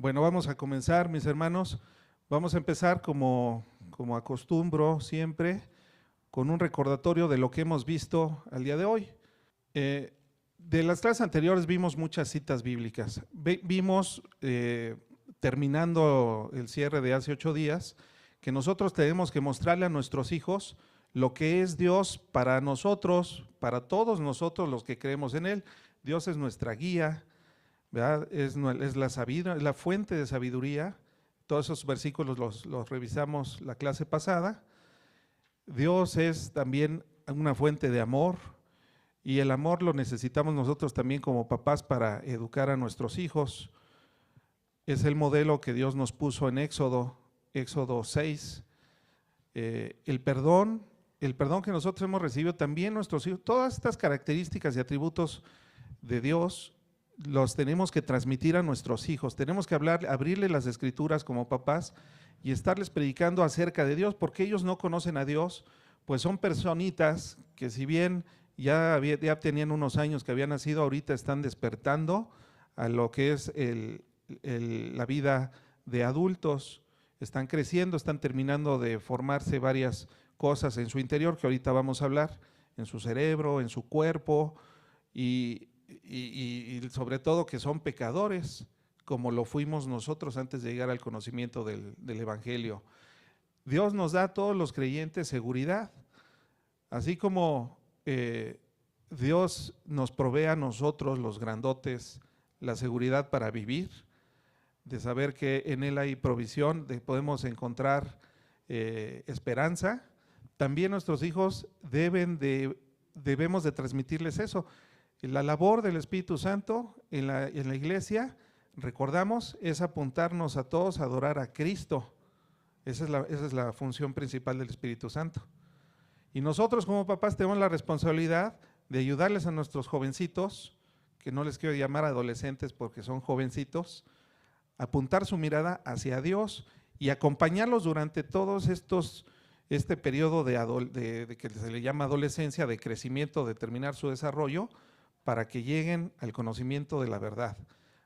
Bueno, vamos a comenzar, mis hermanos. Vamos a empezar como acostumbro siempre, con un recordatorio de lo que hemos visto al día de hoy. De las clases anteriores vimos muchas citas bíblicas. Vimos, terminando el cierre de hace 8 días, que nosotros tenemos que mostrarle a nuestros hijos lo que es Dios para nosotros, para todos nosotros los que creemos en Él. Dios es nuestra guía, ¿verdad? Es la fuente de sabiduría. Todos esos versículos los revisamos la clase pasada. Dios es también una fuente de amor, y el amor lo necesitamos nosotros también como papás para educar a nuestros hijos. Es el modelo que Dios nos puso en Éxodo 6. El perdón que nosotros hemos recibido, también nuestros hijos, todas estas características y atributos de Dios los tenemos que transmitir a nuestros hijos. Tenemos que abrirle las escrituras como papás y estarles predicando acerca de Dios, porque ellos no conocen a Dios, pues son personitas que, si bien ya tenían unos años que habían nacido, ahorita están despertando a lo que es la vida de adultos. Están creciendo, están terminando de formarse varias cosas en su interior, que ahorita vamos a hablar, en su cerebro, en su cuerpo, y sobre todo que son pecadores, como lo fuimos nosotros antes de llegar al conocimiento del Evangelio. Dios nos da a todos los creyentes seguridad, así como Dios nos provee a nosotros, los grandotes, la seguridad para vivir, de saber que en Él hay provisión, podemos encontrar esperanza. También nuestros hijos debemos de transmitirles eso. La labor del Espíritu Santo en la iglesia, recordamos, es apuntarnos a todos a adorar a Cristo. Esa es la función principal del Espíritu Santo. Y nosotros como papás tenemos la responsabilidad de ayudarles a nuestros jovencitos, que no les quiero llamar adolescentes porque son jovencitos, apuntar su mirada hacia Dios y acompañarlos durante todos este periodo de que se le llama adolescencia, de crecimiento, de terminar su desarrollo, para que lleguen al conocimiento de la verdad,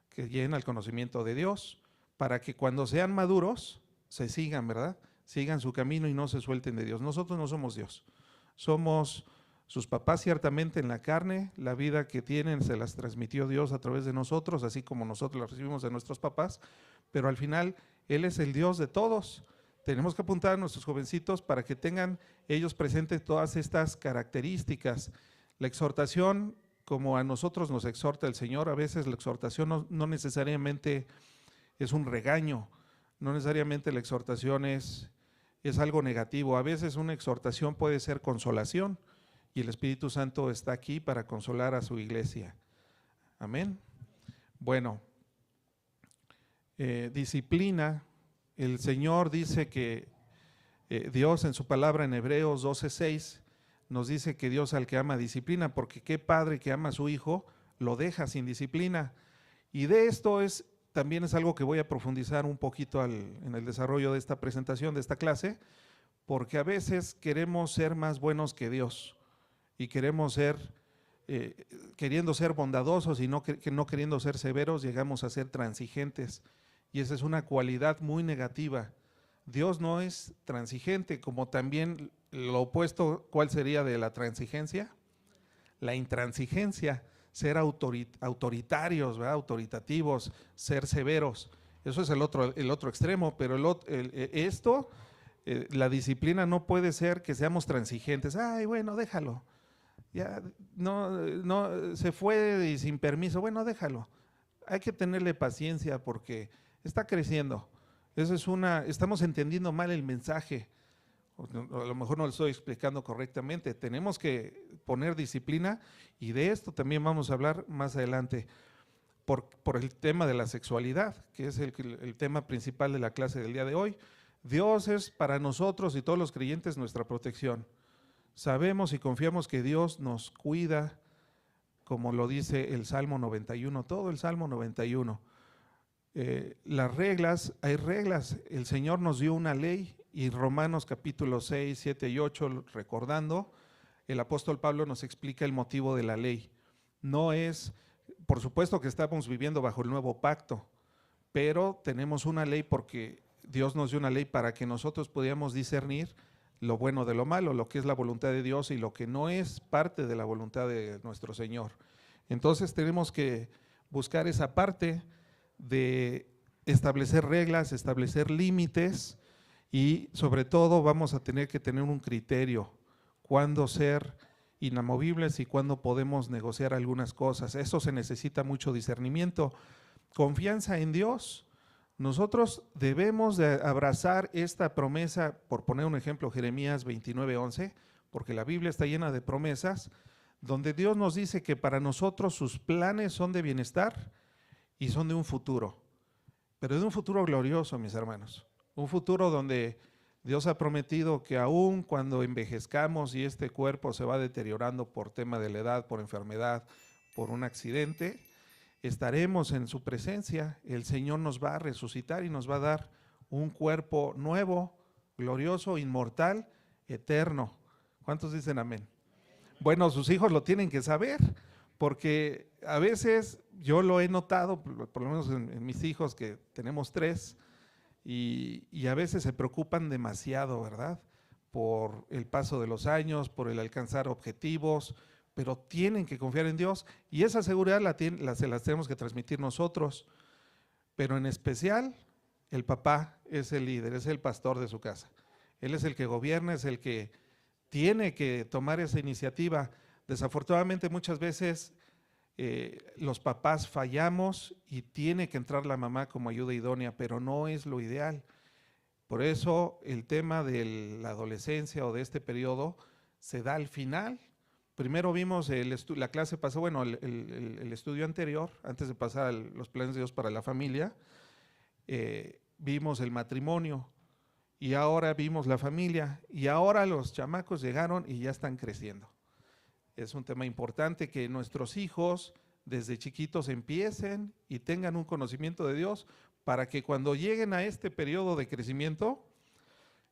que lleguen al conocimiento de Dios, para que cuando sean maduros se sigan, ¿verdad? Sigan su camino y no se suelten de Dios. Nosotros no somos Dios, somos sus papás ciertamente en la carne. La vida que tienen se las transmitió Dios a través de nosotros, así como nosotros la recibimos de nuestros papás, pero al final Él es el Dios de todos. Tenemos que apuntar a nuestros jovencitos para que tengan ellos presentes todas estas características. La exhortación, como a nosotros nos exhorta el Señor, a veces la exhortación no necesariamente es un regaño, no necesariamente la exhortación es algo negativo. A veces una exhortación puede ser consolación, y el Espíritu Santo está aquí para consolar a su iglesia. Amén. Bueno, disciplina. El Señor dice que Dios en su palabra en Hebreos 12:6 nos dice que Dios al que ama disciplina, porque qué padre que ama a su hijo lo deja sin disciplina. Y de esto también es algo que voy a profundizar un poquito en el desarrollo de esta presentación, de esta clase, porque a veces queremos ser más buenos que Dios y queriendo ser bondadosos y no queriendo ser severos, llegamos a ser transigentes, y esa es una cualidad muy negativa. Dios no es transigente, como también lo opuesto, ¿cuál sería de la transigencia? La intransigencia, ser autoritarios, ¿verdad? Autoritativos, ser severos. Eso es el otro extremo, pero la disciplina no puede ser que seamos transigentes. Ay, bueno, déjalo. Ya no se fue y sin permiso, bueno, déjalo. Hay que tenerle paciencia porque está creciendo. Estamos entendiendo mal el mensaje. A lo mejor no lo estoy explicando correctamente. Tenemos que poner disciplina, y de esto también vamos a hablar más adelante por el tema de la sexualidad, que es el tema principal de la clase del día de hoy. Dios es para nosotros y todos los creyentes nuestra protección. Sabemos y confiamos que Dios nos cuida, como lo dice el Salmo 91, todo el Salmo 91. Las reglas, hay reglas. El Señor nos dio una ley, y Romanos capítulo 6, 7 y 8, recordando, el apóstol Pablo nos explica el motivo de la ley. No es, por supuesto que estamos viviendo bajo el nuevo pacto, pero tenemos una ley porque Dios nos dio una ley para que nosotros pudiéramos discernir lo bueno de lo malo, lo que es la voluntad de Dios y lo que no es parte de la voluntad de nuestro Señor. Entonces tenemos que buscar esa parte de establecer reglas, establecer límites y sobre todo vamos a tener que tener un criterio, cuándo ser inamovibles y cuándo podemos negociar algunas cosas. Eso se necesita mucho discernimiento, confianza en Dios. Nosotros debemos de abrazar esta promesa, por poner un ejemplo, Jeremías 29:11, porque la Biblia está llena de promesas, donde Dios nos dice que para nosotros sus planes son de bienestar y son de un futuro, pero de un futuro glorioso, mis hermanos. Un futuro donde Dios ha prometido que aún cuando envejezcamos y este cuerpo se va deteriorando por tema de la edad, por enfermedad, por un accidente, estaremos en su presencia. El Señor nos va a resucitar y nos va a dar un cuerpo nuevo, glorioso, inmortal, eterno. ¿Cuántos dicen amén? Bueno, sus hijos lo tienen que saber, porque a veces yo lo he notado, por lo menos en mis hijos, que tenemos 3, y a veces se preocupan demasiado, ¿verdad? Por el paso de los años, por el alcanzar objetivos, pero tienen que confiar en Dios y esa seguridad se las tenemos que transmitir nosotros, pero en especial el papá es el líder, es el pastor de su casa. Él es el que gobierna, es el que tiene que tomar esa iniciativa. Desafortunadamente muchas veces los papás fallamos y tiene que entrar la mamá como ayuda idónea, pero no es lo ideal. Por eso el tema de la adolescencia o de este periodo se da al final. Primero vimos la clase pasó, bueno, el estudio anterior, antes de pasar a los planes de Dios para la familia, vimos el matrimonio y ahora vimos la familia y ahora los chamacos llegaron y ya están creciendo. Es un tema importante que nuestros hijos desde chiquitos empiecen y tengan un conocimiento de Dios para que cuando lleguen a este periodo de crecimiento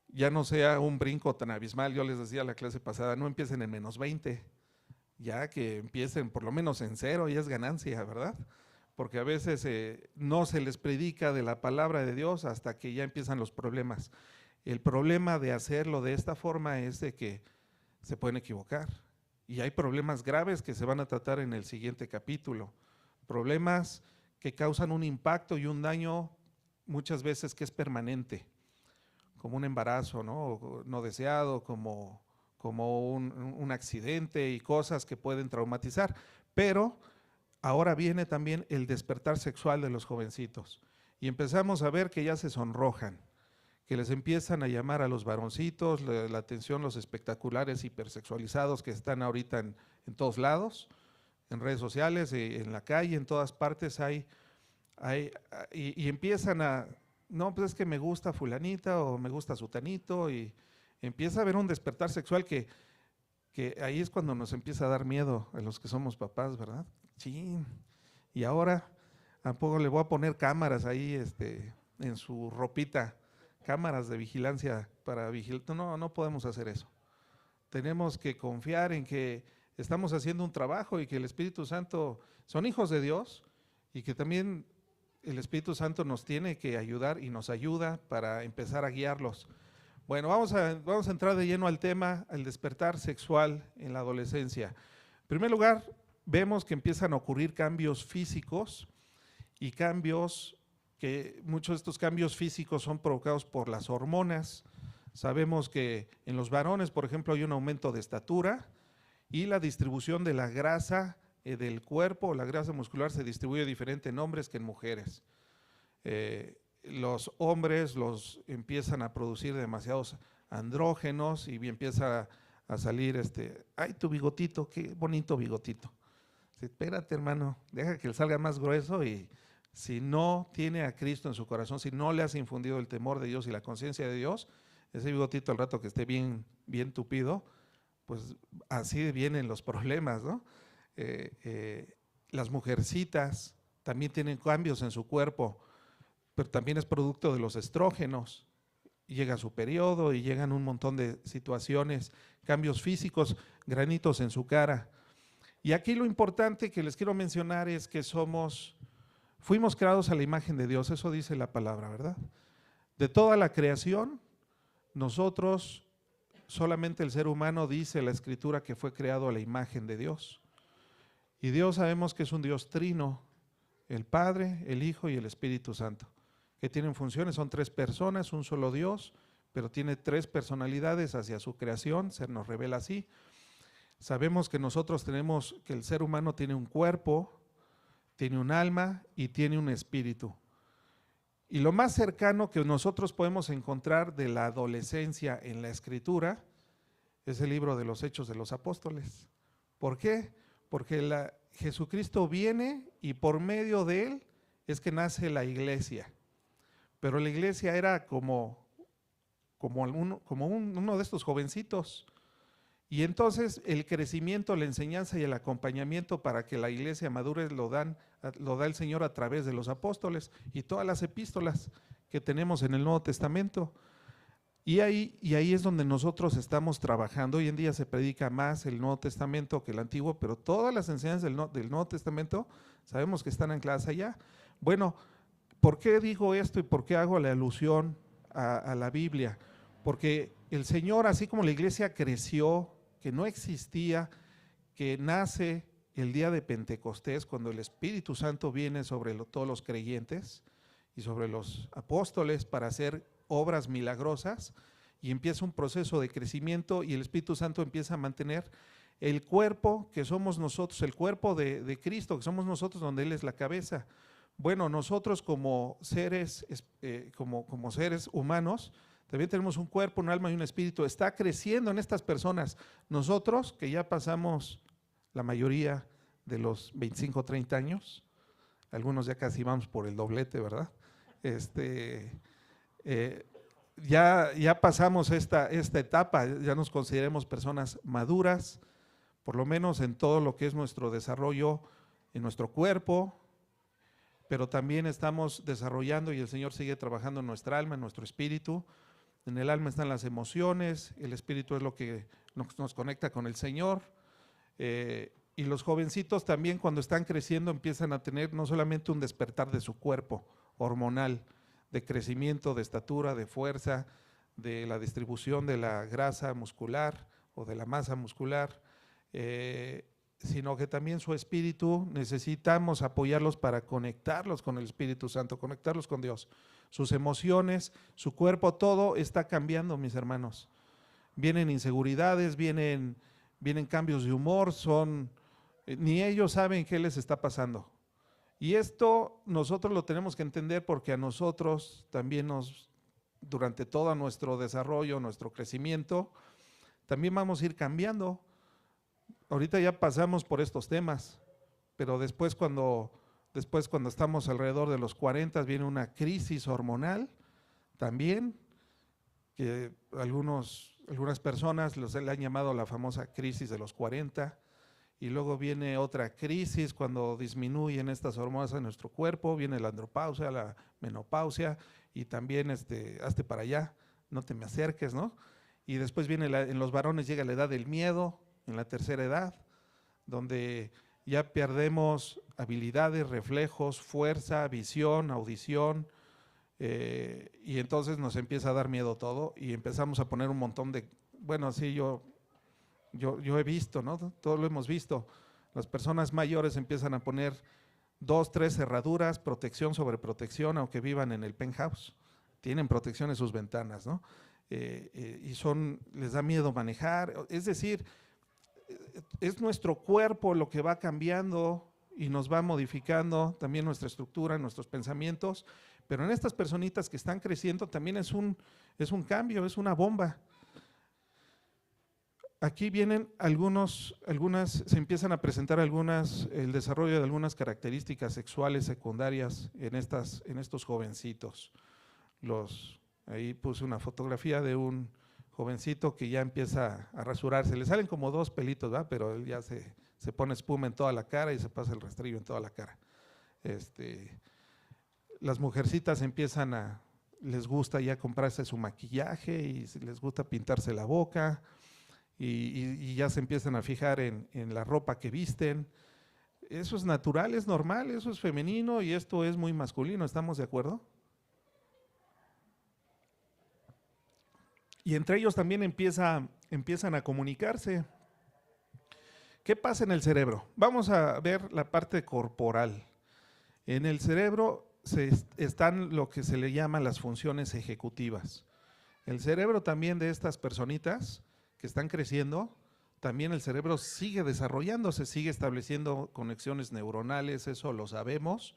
ya no sea un brinco tan abismal. Yo les decía la clase pasada, no empiecen en -20, ya que empiecen por lo menos en 0 y es ganancia, ¿verdad? Porque a veces no se les predica de la palabra de Dios hasta que ya empiezan los problemas. El problema de hacerlo de esta forma es de que se pueden equivocar y hay problemas graves que se van a tratar en el siguiente capítulo, problemas que causan un impacto y un daño muchas veces que es permanente, como un embarazo no deseado, como un accidente y cosas que pueden traumatizar, pero ahora viene también el despertar sexual de los jovencitos y empezamos a ver que ya se sonrojan, que les empiezan a llamar a los varoncitos la atención, los espectaculares hipersexualizados que están ahorita en todos lados, en redes sociales, en la calle, en todas partes y empiezan a, no, pues es que me gusta fulanita o me gusta sutanito y empieza a haber un despertar sexual que ahí es cuando nos empieza a dar miedo a los que somos papás, ¿verdad? Sí, y ahora ¿a poco le voy a poner cámaras ahí en su ropita? Cámaras de vigilancia para vigilar. No podemos hacer eso. Tenemos que confiar en que estamos haciendo un trabajo y que el Espíritu Santo son hijos de Dios y que también el Espíritu Santo nos tiene que ayudar y nos ayuda para empezar a guiarlos. Bueno, vamos a entrar de lleno al tema, al despertar sexual en la adolescencia. En primer lugar, vemos que empiezan a ocurrir cambios físicos y cambios que muchos de estos cambios físicos son provocados por las hormonas. Sabemos que en los varones, por ejemplo, hay un aumento de estatura y la distribución de la grasa del cuerpo, la grasa muscular se distribuye diferente en hombres que en mujeres. Los hombres los empiezan a producir demasiados andrógenos y empieza a salir ay, tu bigotito, qué bonito bigotito. Espérate, hermano, deja que le salga más grueso y si no tiene a Cristo en su corazón, si no le has infundido el temor de Dios y la conciencia de Dios, ese bigotito al rato que esté bien tupido, pues así vienen los problemas, ¿no? Las mujercitas también tienen cambios en su cuerpo, pero también es producto de los estrógenos. Llega su periodo y llegan un montón de situaciones, cambios físicos, granitos en su cara. Y aquí lo importante que les quiero mencionar es que somos Fuimos creados a la imagen de Dios, eso dice la palabra, ¿verdad? De toda la creación, nosotros, solamente el ser humano, dice la Escritura, que fue creado a la imagen de Dios. Y Dios sabemos que es un Dios trino, el Padre, el Hijo y el Espíritu Santo, que tienen funciones, son 3 personas, un solo Dios, pero tiene 3 personalidades hacia su creación, se nos revela así. Sabemos que nosotros tenemos, que el ser humano tiene un cuerpo, tiene un alma y tiene un espíritu. Y lo más cercano que nosotros podemos encontrar de la adolescencia en la Escritura es el libro de los Hechos de los Apóstoles. ¿Por qué? Porque Jesucristo viene y por medio de él es que nace la iglesia. Pero la iglesia era como uno de estos jovencitos. Y entonces el crecimiento, la enseñanza y el acompañamiento para que la iglesia madure lo da el Señor a través de los apóstoles y todas las epístolas que tenemos en el Nuevo Testamento. Y ahí es donde nosotros estamos trabajando. Hoy en día se predica más el Nuevo Testamento que el Antiguo, pero todas las enseñanzas del Nuevo Testamento sabemos que están ancladas allá. Bueno, ¿por qué digo esto y por qué hago la alusión a la Biblia? Porque el Señor, así como la iglesia creció, que no existía, que nace el día de Pentecostés, cuando el Espíritu Santo viene sobre todos los creyentes y sobre los apóstoles para hacer obras milagrosas, y empieza un proceso de crecimiento y el Espíritu Santo empieza a mantener el cuerpo que somos nosotros, el cuerpo de Cristo, que somos nosotros, donde Él es la cabeza. Bueno, nosotros como seres, como seres humanos, también tenemos un cuerpo, un alma y un espíritu. Está creciendo en estas personas. Nosotros, que ya pasamos la mayoría de los 25, 30 años, algunos ya casi vamos por el doblete, ¿verdad? Ya pasamos esta etapa, ya nos consideramos personas maduras, por lo menos en todo lo que es nuestro desarrollo en nuestro cuerpo, pero también estamos desarrollando y el Señor sigue trabajando en nuestra alma, en nuestro espíritu. En el alma están las emociones, el espíritu es lo que nos conecta con el Señor. Y los jovencitos también, cuando están creciendo, empiezan a tener no solamente un despertar de su cuerpo hormonal, de crecimiento, de estatura, de fuerza, de la distribución de la grasa muscular o de la masa muscular, sino que también su espíritu, necesitamos apoyarlos para conectarlos con el Espíritu Santo, conectarlos con Dios. Sus emociones, su cuerpo, todo está cambiando, mis hermanos. Vienen inseguridades, vienen cambios de humor, ni ellos saben qué les está pasando. Y esto nosotros lo tenemos que entender, porque a nosotros también durante todo nuestro desarrollo, nuestro crecimiento, también vamos a ir cambiando. Ahorita ya pasamos por estos temas, pero después cuando estamos alrededor de los 40 viene una crisis hormonal también, que algunas personas le han llamado la famosa crisis de los 40, y luego viene otra crisis cuando disminuyen estas hormonas en nuestro cuerpo, viene la andropausia, la menopausia, y también hazte para allá, no te me acerques, ¿no? Y después viene en los varones llega la edad del miedo, en la tercera edad, donde ya perdemos habilidades, reflejos, fuerza, visión, audición, y entonces nos empieza a dar miedo todo y empezamos a poner un montón de, bueno, así yo he visto, ¿no? Todos lo hemos visto. Las personas mayores empiezan a poner 2, 3 cerraduras, protección sobre protección, aunque vivan en el penthouse, tienen protección en sus ventanas, ¿no? Y les da miedo manejar, es decir, es nuestro cuerpo lo que va cambiando y nos va modificando también nuestra estructura, nuestros pensamientos, pero en estas personitas que están creciendo también es un cambio, es una bomba. Aquí vienen se empiezan a presentar el desarrollo de algunas características sexuales secundarias en estos jovencitos. Ahí puse una fotografía de un jovencito que ya empieza a rasurarse, le salen como 2 pelitos, ¿verdad? Pero él ya se pone espuma en toda la cara y se pasa el rastrillo en toda la cara. Las mujercitas les gusta ya comprarse su maquillaje y les gusta pintarse la boca y ya se empiezan a fijar en la ropa que visten. eso es natural, es normal, eso es femenino y esto es muy masculino, ¿estamos de acuerdo? Y entre ellos también empiezan a comunicarse. ¿Qué pasa en el cerebro? Vamos a ver la parte corporal. En el cerebro están lo que se le llaman las funciones ejecutivas. El cerebro también de estas personitas que están creciendo, también el cerebro sigue desarrollándose, sigue estableciendo conexiones neuronales, eso lo sabemos.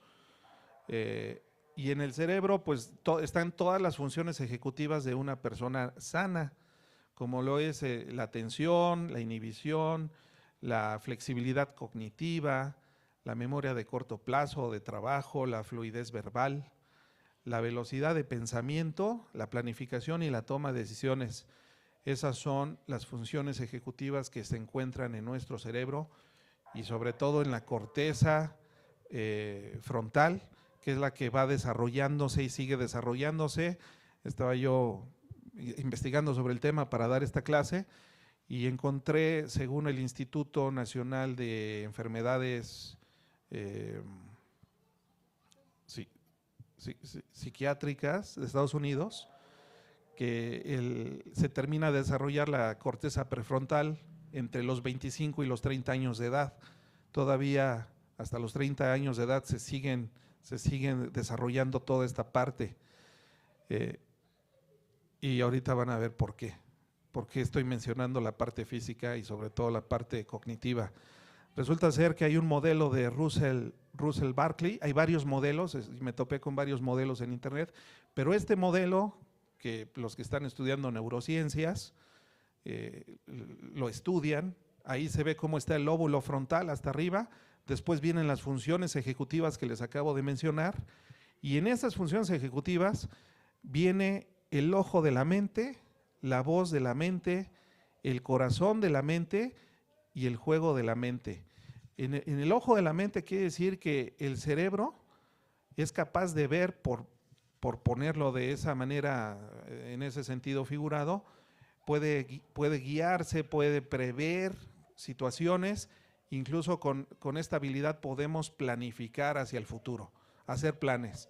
Y en el cerebro pues están todas las funciones ejecutivas de una persona sana, como lo es la atención, la inhibición, la flexibilidad cognitiva, la memoria de corto plazo o de trabajo, la fluidez verbal, la velocidad de pensamiento, la planificación y la toma de decisiones. Esas son las funciones ejecutivas que se encuentran en nuestro cerebro y sobre todo en la corteza frontal, que es la que va desarrollándose y sigue desarrollándose. Estaba yo investigando sobre el tema para dar esta clase y encontré, según el Instituto Nacional de Enfermedades Psiquiátricas de Estados Unidos, que se termina de desarrollar la corteza prefrontal entre los 25 y los 30 años de edad. Todavía hasta los 30 años de edad se siguen desarrollando toda esta parte. Y ahorita van a ver por qué estoy mencionando la parte física y sobre todo la parte cognitiva. Resulta ser que hay un modelo de Russell Barkley, hay varios modelos, me topé con varios modelos en internet, pero este modelo, que los que están estudiando neurociencias lo estudian, ahí se ve cómo está el lóbulo frontal hasta arriba, después vienen las funciones ejecutivas que les acabo de mencionar, y en esas funciones ejecutivas viene el ojo de la mente, la voz de la mente, el corazón de la mente y el juego de la mente. En el ojo de la mente quiere decir que el cerebro es capaz de ver, por ponerlo de esa manera, en ese sentido figurado, puede guiarse, puede prever situaciones, incluso con esta habilidad podemos planificar hacia el futuro, hacer planes.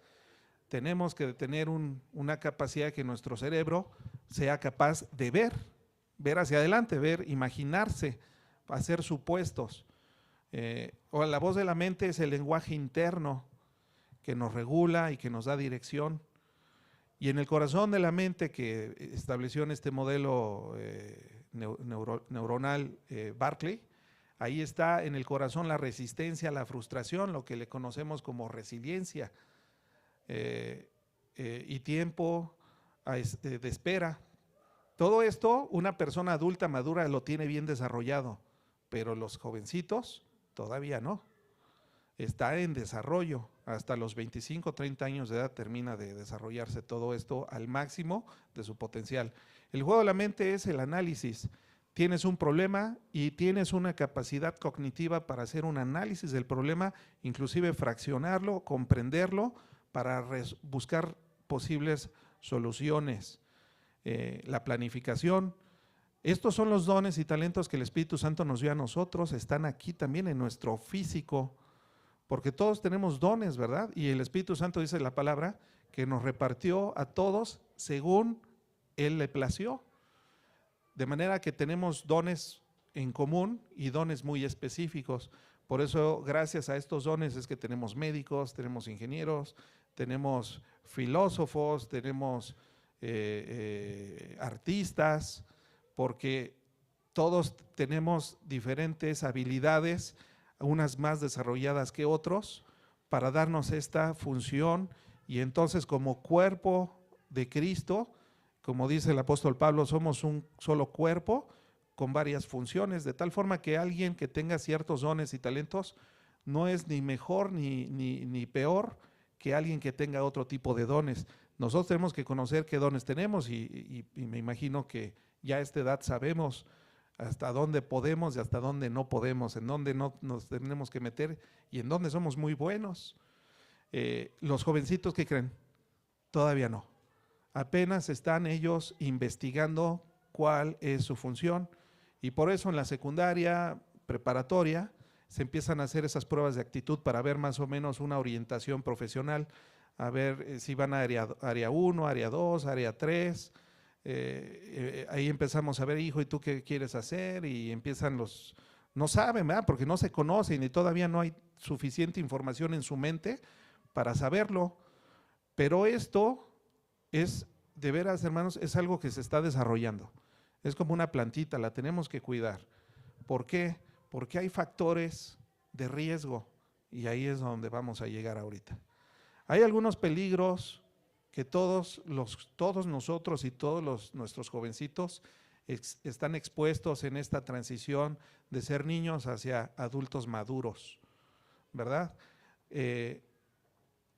Tenemos que tener una capacidad que nuestro cerebro sea capaz de ver hacia adelante, imaginarse, hacer supuestos. O la voz de la mente es el lenguaje interno que nos regula y que nos da dirección. Y en el corazón de la mente que estableció en este modelo neuronal Barkley, ahí está en el corazón la resistencia, la frustración, lo que le conocemos como resiliencia, y tiempo de espera. Todo esto una persona adulta madura lo tiene bien desarrollado, pero los jovencitos todavía no. Está en desarrollo, hasta los 25, 30 años de edad termina de desarrollarse todo esto al máximo de su potencial. El juego de la mente es el análisis. Tienes un problema y tienes una capacidad cognitiva para hacer un análisis del problema, inclusive fraccionarlo, comprenderlo, para buscar posibles soluciones. La planificación. Estos son los dones y talentos que el Espíritu Santo nos dio a nosotros, están aquí también en nuestro físico, porque todos tenemos dones, ¿verdad? Y el Espíritu Santo dice la palabra que nos repartió a todos según Él le plació. De manera que tenemos dones en común y dones muy específicos. Por eso, gracias a estos dones es que tenemos médicos, tenemos ingenieros, tenemos filósofos, tenemos artistas, porque todos tenemos diferentes habilidades, unas más desarrolladas que otros, para darnos esta función. Y entonces, como cuerpo de Cristo, como dice el apóstol Pablo, somos un solo cuerpo con varias funciones, de tal forma que alguien que tenga ciertos dones y talentos no es ni mejor ni peor que alguien que tenga otro tipo de dones. Nosotros tenemos que conocer qué dones tenemos y me imagino que ya a esta edad sabemos hasta dónde podemos y hasta dónde no podemos, en dónde no nos tenemos que meter y en dónde somos muy buenos. Los jovencitos, ¿qué creen? Todavía no. Apenas están ellos investigando cuál es su función y por eso en la secundaria preparatoria se empiezan a hacer esas pruebas de actitud para ver más o menos una orientación profesional, a ver si van a área 1, área 2, área 3. Ahí empezamos a ver, hijo, ¿y tú qué quieres hacer? Y empiezan no saben, ¿verdad? Porque no se conocen y todavía no hay suficiente información en su mente para saberlo. Pero esto es, de veras, hermanos, es algo que se está desarrollando. Es como una plantita, la tenemos que cuidar. ¿Por qué? Porque hay factores de riesgo y ahí es donde vamos a llegar ahorita. Hay algunos peligros que todos nosotros y todos nuestros jovencitos están expuestos en esta transición de ser niños hacia adultos maduros, ¿verdad?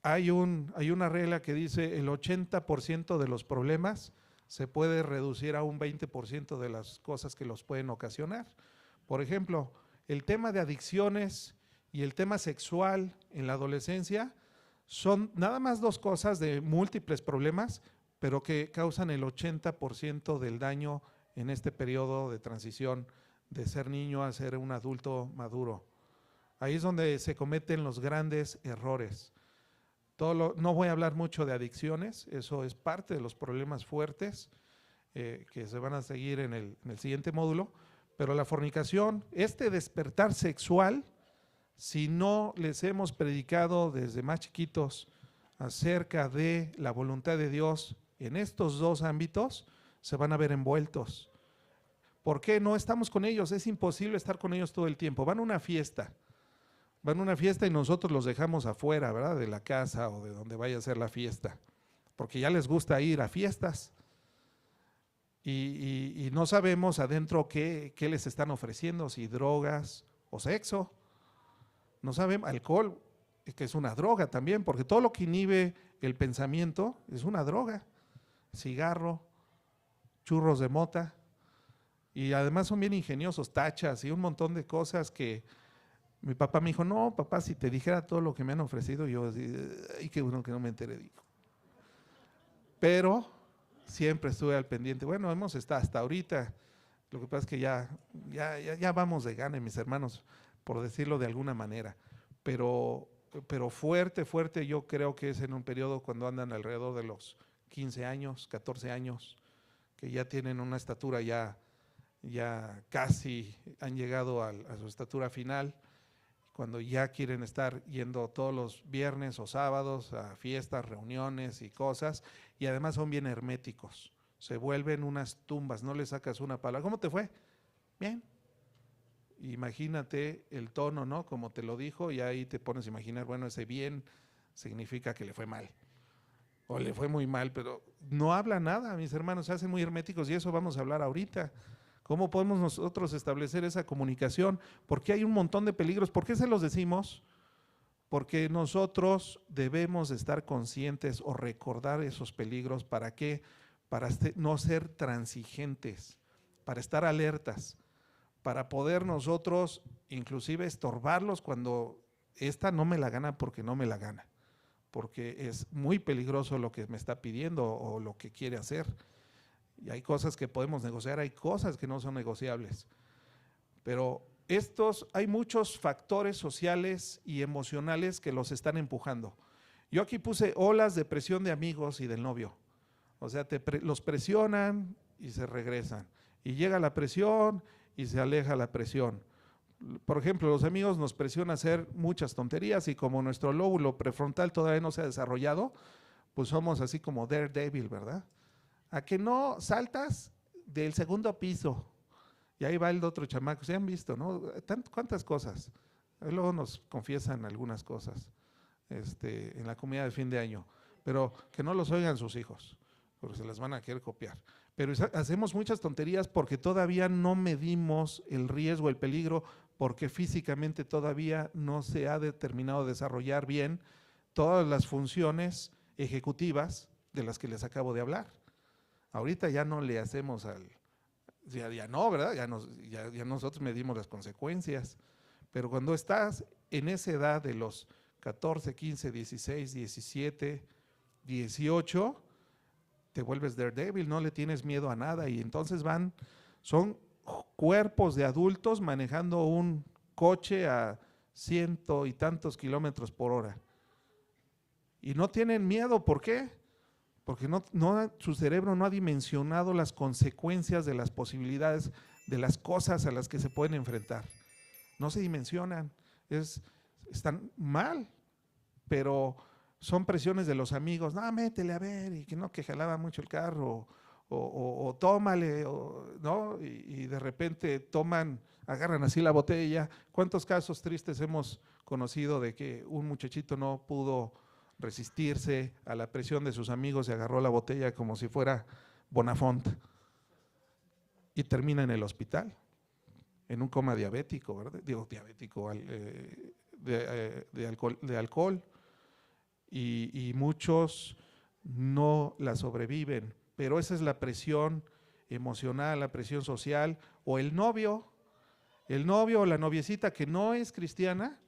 Hay una regla que dice el 80% de los problemas se puede reducir a un 20% de las cosas que los pueden ocasionar. Por ejemplo, el tema de adicciones y el tema sexual en la adolescencia son nada más dos cosas de múltiples problemas, pero que causan el 80% del daño en este periodo de transición de ser niño a ser un adulto maduro. Ahí es donde se cometen los grandes errores. No voy a hablar mucho de adicciones, eso es parte de los problemas fuertes que se van a seguir en el siguiente módulo, pero la fornicación, este despertar sexual, si no les hemos predicado desde más chiquitos acerca de la voluntad de Dios en estos dos ámbitos, se van a ver envueltos. ¿Por qué no estamos con ellos? Es imposible estar con ellos todo el tiempo. Van a una fiesta y nosotros los dejamos afuera, ¿verdad? De la casa o de donde vaya a ser la fiesta, porque ya les gusta ir a fiestas y no sabemos adentro qué les están ofreciendo, si drogas o sexo. No sabemos, alcohol, que es una droga también, porque todo lo que inhibe el pensamiento es una droga. Cigarro, churros de mota, y además son bien ingeniosos, tachas y un montón de cosas que mi papá me dijo, no, papá, si te dijera todo lo que me han ofrecido, yo, ay, qué bueno que no me enteré, dijo. Pero siempre estuve al pendiente. Bueno, hemos estado hasta ahorita, lo que pasa es que ya vamos de gane, mis hermanos, por decirlo de alguna manera, pero fuerte yo creo que es en un periodo cuando andan alrededor de los 15 años, 14 años, que ya tienen una estatura ya casi han llegado a su estatura final, cuando ya quieren estar yendo todos los viernes o sábados a fiestas, reuniones y cosas, y además son bien herméticos, se vuelven unas tumbas, no le sacas una palabra. ¿Cómo te fue? Bien. Imagínate el tono, ¿no? Como te lo dijo, y ahí te pones a imaginar, bueno, ese bien significa que le fue mal, o le fue muy mal, pero no habla nada, mis hermanos, se hacen muy herméticos y eso vamos a hablar ahorita. ¿Cómo podemos nosotros establecer esa comunicación? Porque hay un montón de peligros. ¿Por qué se los decimos? Porque nosotros debemos estar conscientes o recordar esos peligros. ¿Para qué? Para no ser transigentes, para estar alertas, para poder nosotros inclusive estorbarlos cuando esta no me la gana porque no me la gana, porque es muy peligroso lo que me está pidiendo o lo que quiere hacer. Y hay cosas que podemos negociar, hay cosas que no son negociables. Pero hay muchos factores sociales y emocionales que los están empujando. Yo aquí puse olas de presión de amigos y del novio. O sea, los presionan y se regresan. Y llega la presión y se aleja la presión. Por ejemplo, los amigos nos presionan a hacer muchas tonterías y como nuestro lóbulo prefrontal todavía no se ha desarrollado, pues somos así como Daredevil, ¿verdad? A que no saltas del segundo piso y ahí va el otro chamaco, se han visto, ¿no? ¿Cuántas cosas? Luego nos confiesan algunas cosas en la comida de fin de año, pero que no los oigan sus hijos, porque se las van a querer copiar. Pero hacemos muchas tonterías porque todavía no medimos el riesgo, el peligro, porque físicamente todavía no se ha determinado desarrollar bien todas las funciones ejecutivas de las que les acabo de hablar. Ahorita ya no le hacemos ya no, ¿verdad? Ya nosotros medimos las consecuencias, pero cuando estás en esa edad de los 14, 15, 16, 17, 18, te vuelves Daredevil, no le tienes miedo a nada y entonces son cuerpos de adultos manejando un coche a 100 y tantos kilómetros por hora. Y no tienen miedo, ¿por qué? Porque su cerebro no ha dimensionado las consecuencias de las posibilidades, de las cosas a las que se pueden enfrentar. No se dimensionan, están mal, pero son presiones de los amigos. No, métele a ver, y que no, que jalaba mucho el carro, o tómale, ¿no? Y de repente agarran así la botella. ¿Cuántos casos tristes hemos conocido de que un muchachito no pudo resistirse a la presión de sus amigos y agarró la botella como si fuera Bonafont y termina en el hospital, en un coma diabético, ¿verdad? Digo, diabético, de alcohol, y muchos no la sobreviven, pero esa es la presión emocional, la presión social, o el novio o la noviecita que no es cristiana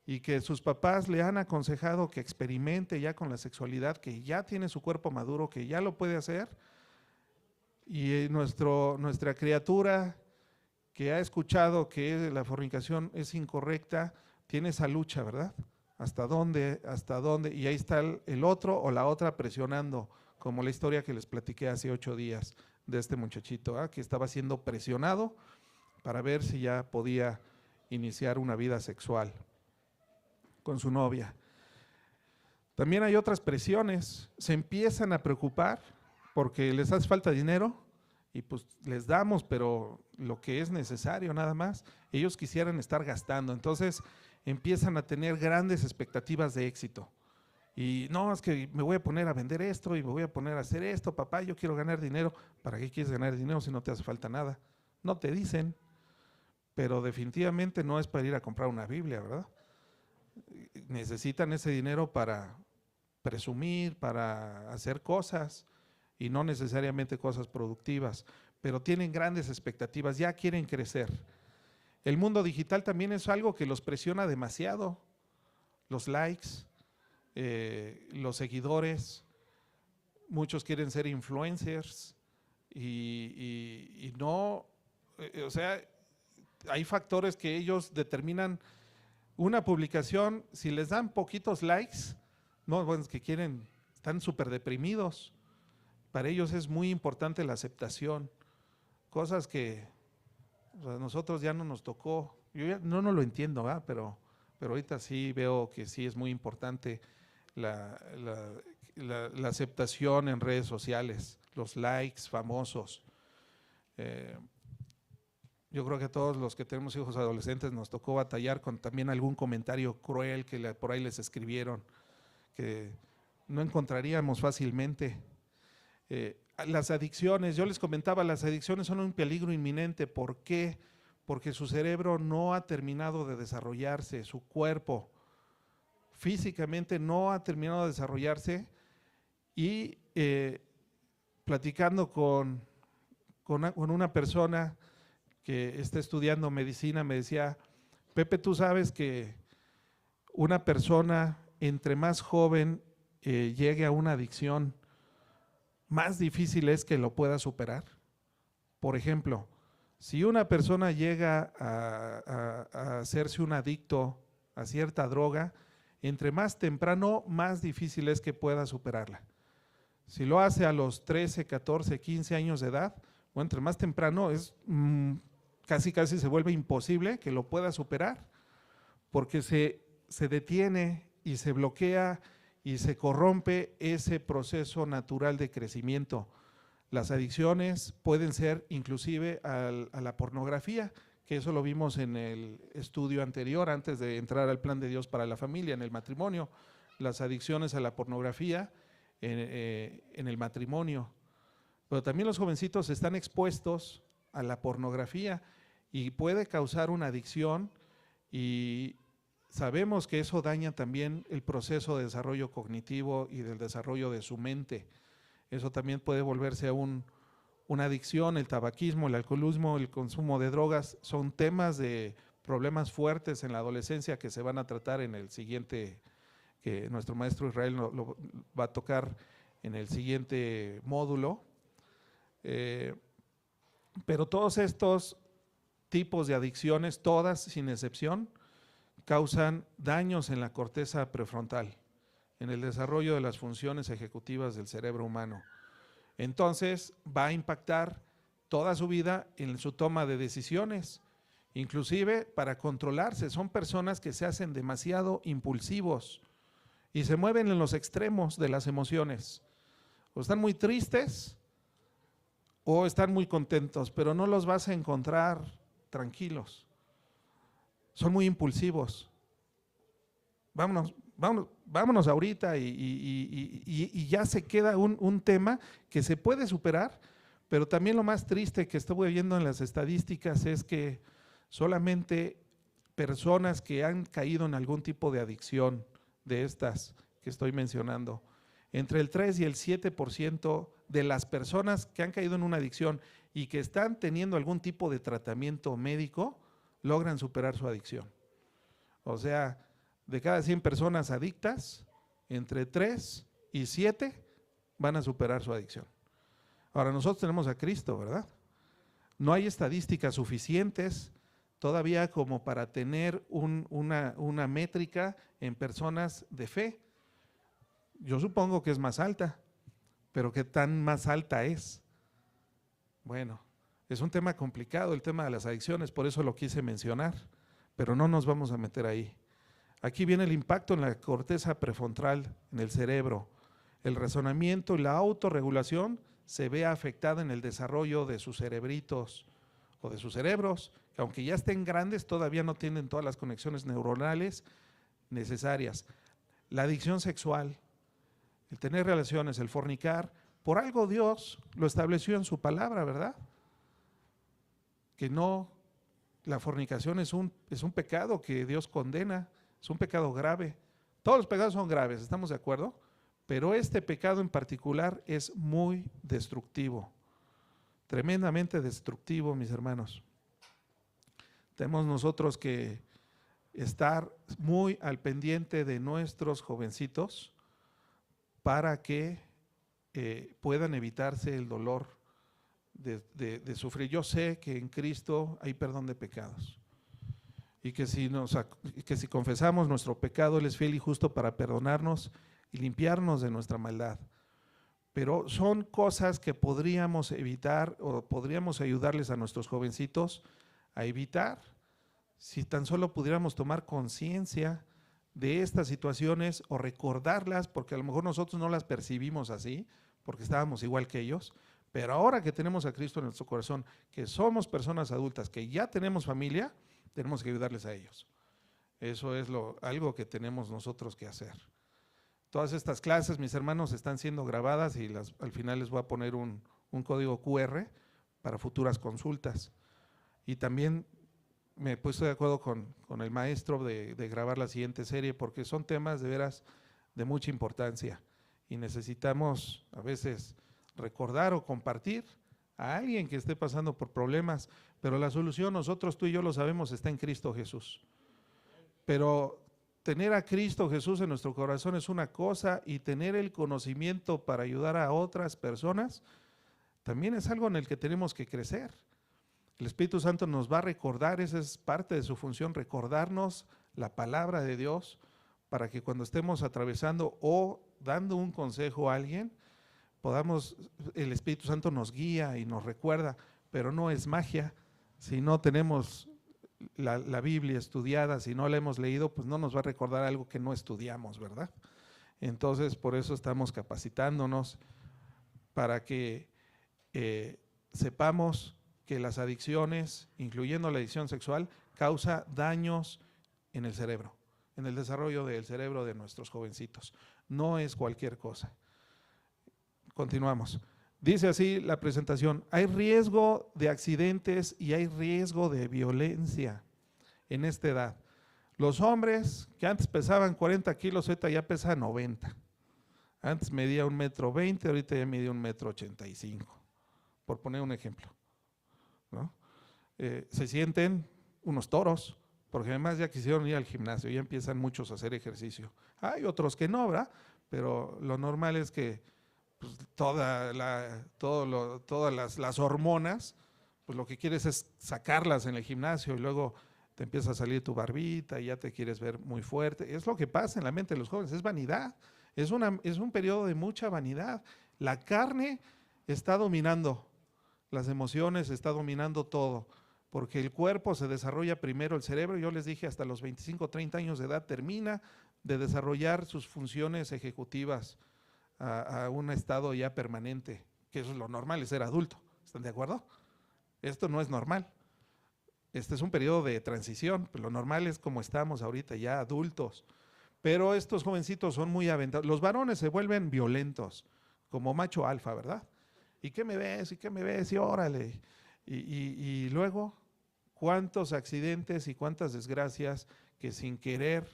y que sus papás le han aconsejado que experimente ya con la sexualidad, que ya tiene su cuerpo maduro, que ya lo puede hacer, y nuestra criatura que ha escuchado que la fornicación es incorrecta, tiene esa lucha, ¿verdad? ¿Hasta dónde? Y ahí está el otro o la otra presionando, como la historia que les platiqué hace 8 días de este muchachito, que estaba siendo presionado para ver si ya podía iniciar una vida sexual con su novia. También hay otras presiones, se empiezan a preocupar porque les hace falta dinero y pues les damos, pero lo que es necesario nada más. Ellos quisieran estar gastando, entonces empiezan a tener grandes expectativas de éxito. Y no, es que me voy a poner a vender esto y me voy a poner a hacer esto, papá, yo quiero ganar dinero. ¿Para qué quieres ganar dinero si no te hace falta nada? No te dicen, pero definitivamente no es para ir a comprar una Biblia, ¿verdad? Necesitan ese dinero para presumir, para hacer cosas y no necesariamente cosas productivas, pero tienen grandes expectativas, ya quieren crecer. El mundo digital también es algo que los presiona demasiado, los likes, los seguidores, muchos quieren ser influencers y no, o sea, hay factores que ellos determinan una publicación, si les dan poquitos likes, no, bueno, es que están súper deprimidos. Para ellos es muy importante la aceptación, cosas que a nosotros ya no nos tocó. Yo ya no lo entiendo, ¿verdad? Pero ahorita sí veo que sí es muy importante la aceptación en redes sociales, los likes famosos. Yo creo que a todos los que tenemos hijos adolescentes nos tocó batallar con también algún comentario cruel que por ahí les escribieron, que no encontraríamos fácilmente. Las adicciones, yo les comentaba, las adicciones son un peligro inminente. ¿Por qué? Porque su cerebro no ha terminado de desarrollarse, su cuerpo físicamente no ha terminado de desarrollarse, y platicando con una persona que está estudiando medicina, me decía, Pepe, tú sabes que una persona entre más joven llegue a una adicción, más difícil es que lo pueda superar. Por ejemplo, si una persona llega a hacerse un adicto a cierta droga, entre más temprano, más difícil es que pueda superarla. Si lo hace a los 13, 14, 15 años de edad, o entre más temprano, es casi se vuelve imposible que lo pueda superar, porque se detiene y se bloquea y se corrompe ese proceso natural de crecimiento. Las adicciones pueden ser inclusive a la pornografía, que eso lo vimos en el estudio anterior, antes de entrar al plan de Dios para la familia, en el matrimonio. Las adicciones a la pornografía en el matrimonio. Pero también los jovencitos están expuestos a la pornografía y puede causar una adicción, y sabemos que eso daña también el proceso de desarrollo cognitivo y del desarrollo de su mente. Eso también puede volverse a una adicción. El tabaquismo, el alcoholismo, el consumo de drogas son temas de problemas fuertes en la adolescencia que se van a tratar en el siguiente, que nuestro maestro Israel lo va a tocar en el siguiente módulo. Pero todos estos tipos de adicciones, todas sin excepción, causan daños en la corteza prefrontal, en el desarrollo de las funciones ejecutivas del cerebro humano. Entonces va a impactar toda su vida en su toma de decisiones, inclusive para controlarse. Son personas que se hacen demasiado impulsivos y se mueven en los extremos de las emociones. O están muy tristes o están muy contentos, pero no los vas a encontrar tranquilos. Son muy impulsivos. Vámonos ahorita y ya se queda un tema que se puede superar, pero también lo más triste que estuve viendo en las estadísticas es que solamente personas que han caído en algún tipo de adicción de estas que estoy mencionando, entre el 3 y el 7% de las personas que han caído en una adicción y que están teniendo algún tipo de tratamiento médico, logran superar su adicción. O sea, de cada 100 personas adictas, entre 3 y 7 van a superar su adicción. Ahora, nosotros tenemos a Cristo, ¿verdad? No hay estadísticas suficientes todavía como para tener una métrica en personas de fe. Yo supongo que es más alta, pero ¿qué tan más alta es? Bueno, es un tema complicado el tema de las adicciones, por eso lo quise mencionar, pero no nos vamos a meter ahí. Aquí viene el impacto en la corteza prefrontal, en el cerebro. El razonamiento y la autorregulación se ve afectada en el desarrollo de sus cerebritos o de sus cerebros, que aunque ya estén grandes, todavía no tienen todas las conexiones neuronales necesarias. La adicción sexual, el tener relaciones, el fornicar, por algo Dios lo estableció en su palabra, ¿verdad? Que no, la fornicación es un pecado que Dios condena, es un pecado grave. Todos los pecados son graves, ¿estamos de acuerdo? Pero este pecado en particular es muy destructivo, tremendamente destructivo, mis hermanos. Tenemos nosotros que estar muy al pendiente de nuestros jovencitos para que puedan evitarse el dolor de sufrir. Yo sé que en Cristo hay perdón de pecados y que si confesamos nuestro pecado, Él es fiel y justo para perdonarnos y limpiarnos de nuestra maldad. Pero son cosas que podríamos evitar o podríamos ayudarles a nuestros jovencitos a evitar si tan solo pudiéramos tomar conciencia de estas situaciones o recordarlas, porque a lo mejor nosotros no las percibimos así, porque estábamos igual que ellos, pero ahora que tenemos a Cristo en nuestro corazón, que somos personas adultas, que ya tenemos familia, tenemos que ayudarles a ellos. Eso es algo que tenemos nosotros que hacer. Todas estas clases, mis hermanos, están siendo grabadas y al final les voy a poner un código QR para futuras consultas. Y también me he puesto de acuerdo con el maestro de grabar la siguiente serie, porque son temas de veras de mucha importancia y necesitamos a veces recordar o compartir a alguien que esté pasando por problemas, pero la solución nosotros, tú y yo lo sabemos, está en Cristo Jesús. Pero tener a Cristo Jesús en nuestro corazón es una cosa y tener el conocimiento para ayudar a otras personas también es algo en el que tenemos que crecer. El Espíritu Santo nos va a recordar, esa es parte de su función, recordarnos la palabra de Dios para que cuando estemos atravesando o dando un consejo a alguien, el Espíritu Santo nos guía y nos recuerda, pero no es magia. Si no tenemos la Biblia estudiada, si no la hemos leído, pues no nos va a recordar algo que no estudiamos, ¿verdad? Entonces, por eso estamos capacitándonos para que sepamos que las adicciones, incluyendo la adicción sexual, causa daños en el cerebro, en el desarrollo del cerebro de nuestros jovencitos. No es cualquier cosa. Continuamos. Dice así la presentación: hay riesgo de accidentes y hay riesgo de violencia en esta edad. Los hombres que antes pesaban 40 kilos, ahorita ya pesan 90. Antes medía 1,20 m, ahorita ya mide 1,85 m, por poner un ejemplo, ¿no? Se sienten unos toros, porque además ya quisieron ir al gimnasio, ya empiezan muchos a hacer ejercicio. Hay otros que no, ¿verdad? Pero lo normal es que pues, todas las hormonas pues lo que quieres es sacarlas en el gimnasio y luego te empieza a salir tu barbita y ya te quieres ver muy fuerte. Es lo que pasa en la mente de los jóvenes, es vanidad, es un periodo de mucha vanidad. La carne está dominando, las emociones está dominando todo, porque el cuerpo se desarrolla primero, el cerebro, yo les dije, hasta los 25 o 30 años de edad termina de desarrollar sus funciones ejecutivas a un estado ya permanente, que eso es lo normal, es ser adulto. ¿Están de acuerdo? Esto no es normal. Este es un periodo de transición, pero lo normal es como estamos ahorita, ya adultos. Pero estos jovencitos son muy aventados. Los varones se vuelven violentos, como macho alfa, ¿verdad? ¿Y qué me ves? ¿Y qué me ves? Y órale. Y luego, ¿cuántos accidentes y cuántas desgracias que sin querer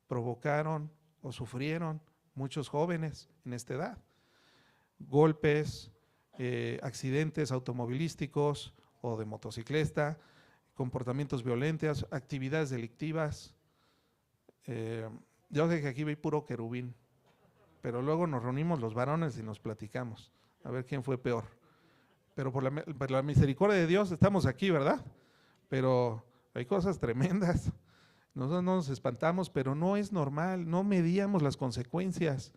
provocaron o sufrieron muchos jóvenes en esta edad? Golpes, accidentes automovilísticos o de motocicleta, comportamientos violentos, actividades delictivas. Yo sé que aquí vi puro querubín, pero luego nos reunimos los varones y nos platicamos, a ver quién fue peor. Pero por la misericordia de Dios estamos aquí, ¿verdad? Pero hay cosas tremendas. Nosotros no nos espantamos, pero no es normal, no medíamos las consecuencias.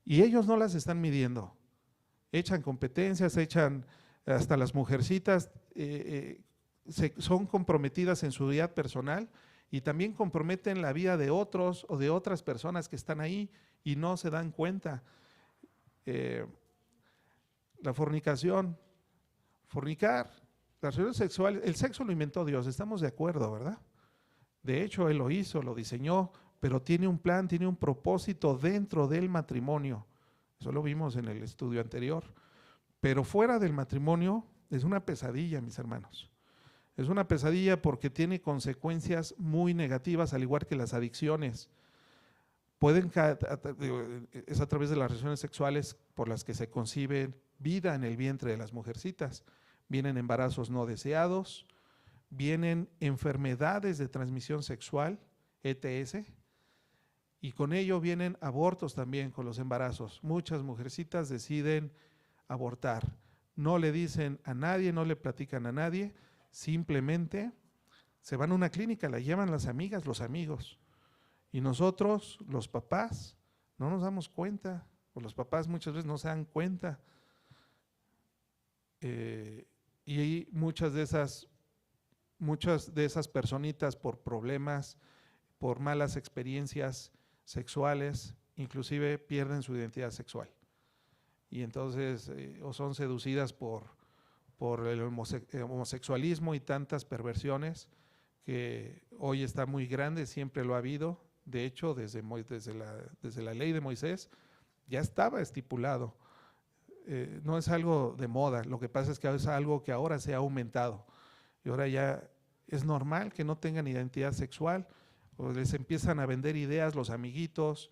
Y ellos no las están midiendo. Echan competencias, echan hasta las mujercitas, son comprometidas en su vida personal y también comprometen la vida de otros o de otras personas que están ahí y no se dan cuenta. La fornicación, fornicar, las relaciones sexuales, el sexo lo inventó Dios, estamos de acuerdo, ¿verdad? De hecho, Él lo hizo, lo diseñó, pero tiene un plan, tiene un propósito dentro del matrimonio. Eso lo vimos en el estudio anterior. Pero fuera del matrimonio es una pesadilla, mis hermanos. Es una pesadilla porque tiene consecuencias muy negativas, al igual que las adicciones. Es a través de las relaciones sexuales por las que se concibe vida en el vientre de las mujercitas. Vienen embarazos no deseados, vienen enfermedades de transmisión sexual, ETS, y con ello vienen abortos también con los embarazos. Muchas mujercitas deciden abortar. No le dicen a nadie, no le platican a nadie, simplemente se van a una clínica, la llevan las amigas, los amigos. Y nosotros, los papás, no nos damos cuenta, o los papás muchas veces no se dan cuenta. Y muchas de esas personitas por problemas, por malas experiencias sexuales, inclusive pierden su identidad sexual. Y entonces o son seducidas por el homosexualismo y tantas perversiones que hoy está muy grande, siempre lo ha habido. De hecho, desde la ley de Moisés ya estaba estipulado. No es algo de moda, lo que pasa es que es algo que ahora se ha aumentado. Y ahora ya es normal que no tengan identidad sexual, o les empiezan a vender ideas los amiguitos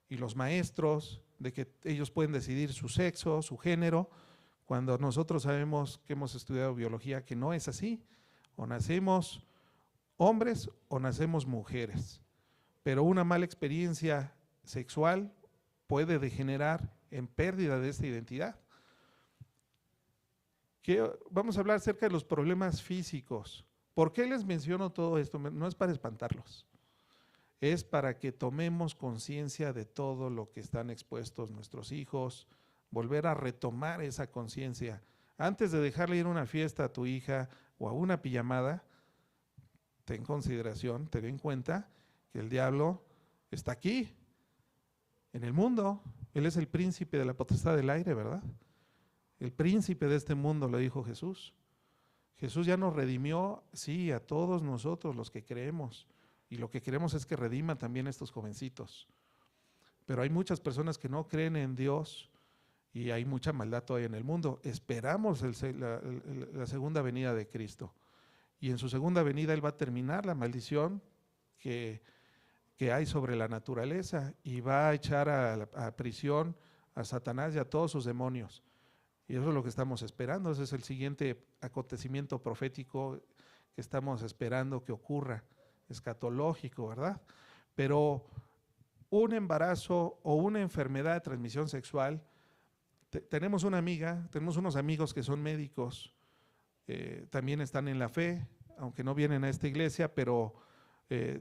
y los maestros de que ellos pueden decidir su sexo, su género, cuando nosotros sabemos que hemos estudiado biología que no es así. O nacemos hombres o nacemos mujeres. Pero una mala experiencia sexual puede degenerar en pérdida de esta identidad. Vamos a hablar acerca de los problemas físicos. ¿Por qué les menciono todo esto? No es para espantarlos. Es para que tomemos conciencia de todo lo que están expuestos nuestros hijos, volver a retomar esa conciencia. Antes de dejarle ir a una fiesta a tu hija o a una pijamada, ten consideración, ten en cuenta que el diablo está aquí, en el mundo. Él es el príncipe de la potestad del aire, ¿verdad? El príncipe de este mundo, lo dijo Jesús. Jesús ya nos redimió, sí, a todos nosotros los que creemos. Y lo que queremos es que redima también a estos jovencitos. Pero hay muchas personas que no creen en Dios y hay mucha maldad todavía en el mundo. Esperamos la segunda venida de Cristo. Y en su segunda venida Él va a terminar la maldición que hay sobre la naturaleza y va a echar a prisión a Satanás y a todos sus demonios. Y eso es lo que estamos esperando. Ese es el siguiente acontecimiento profético que estamos esperando que ocurra, escatológico, ¿verdad? Pero un embarazo o una enfermedad de transmisión sexual, tenemos una amiga, tenemos unos amigos que son médicos también están en la fe, aunque no vienen a esta iglesia, pero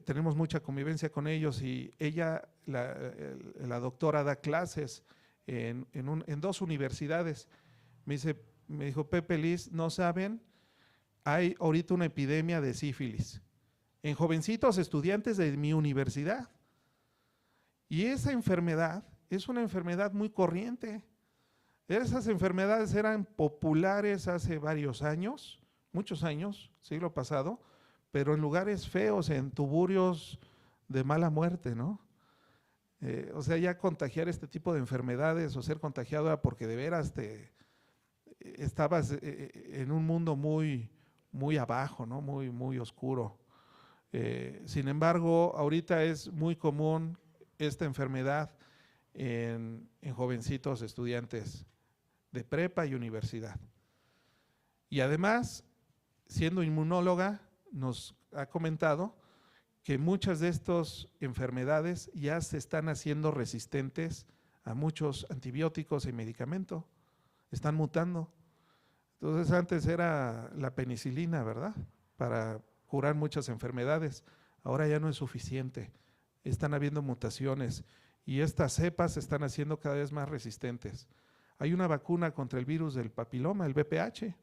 tenemos mucha convivencia con ellos y ella, la doctora, da clases en 2 universidades. Me dijo, Pepe, Liz, no saben, hay ahorita una epidemia de sífilis en jovencitos estudiantes de mi universidad. Y esa enfermedad es una enfermedad muy corriente. Esas enfermedades eran populares hace varios años, muchos años, siglo pasado, pero en lugares feos, en tuburios de mala muerte, ¿no? O sea, ya contagiar este tipo de enfermedades o ser contagiado era porque de veras estabas en un mundo muy, muy abajo, ¿no? Muy, muy oscuro. Sin embargo, ahorita es muy común esta enfermedad en jovencitos estudiantes de prepa y universidad. Y además, siendo inmunóloga, nos ha comentado que muchas de estas enfermedades ya se están haciendo resistentes a muchos antibióticos y medicamentos, están mutando. Entonces antes era la penicilina, ¿verdad?, para curar muchas enfermedades, ahora ya no es suficiente, están habiendo mutaciones y estas cepas se están haciendo cada vez más resistentes. Hay una vacuna contra el virus del papiloma, el VPH.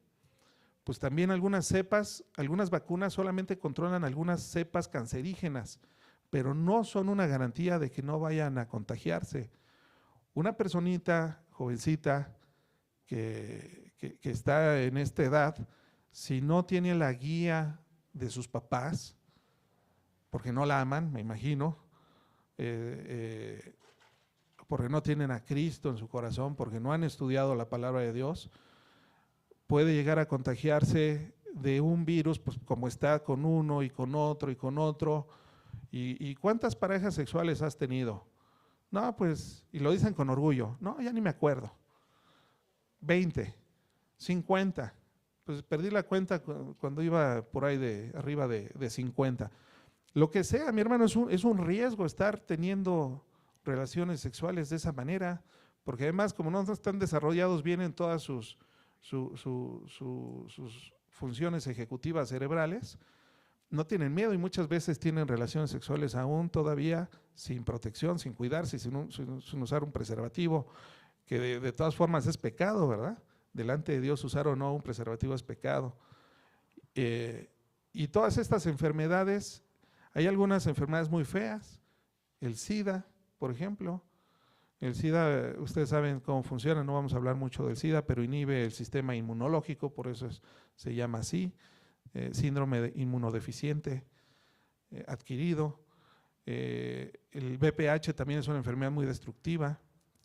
Pues también algunas cepas, algunas vacunas solamente controlan algunas cepas cancerígenas, pero no son una garantía de que no vayan a contagiarse. Una personita jovencita que está en esta edad, si no tiene la guía de sus papás, porque no la aman, me imagino, porque no tienen a Cristo en su corazón, porque no han estudiado la palabra de Dios, puede llegar a contagiarse de un virus, pues como está con uno y con otro y con otro. ¿Y cuántas parejas sexuales has tenido? No, pues, y lo dicen con orgullo, no, ya ni me acuerdo. 20, 50, pues perdí la cuenta cuando iba por ahí arriba de 50. Lo que sea, mi hermano, es un riesgo estar teniendo relaciones sexuales de esa manera, porque además como no están desarrollados bien en todas sus funciones ejecutivas cerebrales, no tienen miedo y muchas veces tienen relaciones sexuales aún todavía sin protección, sin cuidarse, sin usar un preservativo, que de todas formas es pecado, ¿verdad? Delante de Dios usar o no un preservativo es pecado. Y todas estas enfermedades, hay algunas enfermedades muy feas, el SIDA, por ejemplo. El SIDA, ustedes saben cómo funciona, no vamos a hablar mucho del SIDA, pero inhibe el sistema inmunológico, por eso se llama así, síndrome inmunodeficiente adquirido. El VPH también es una enfermedad muy destructiva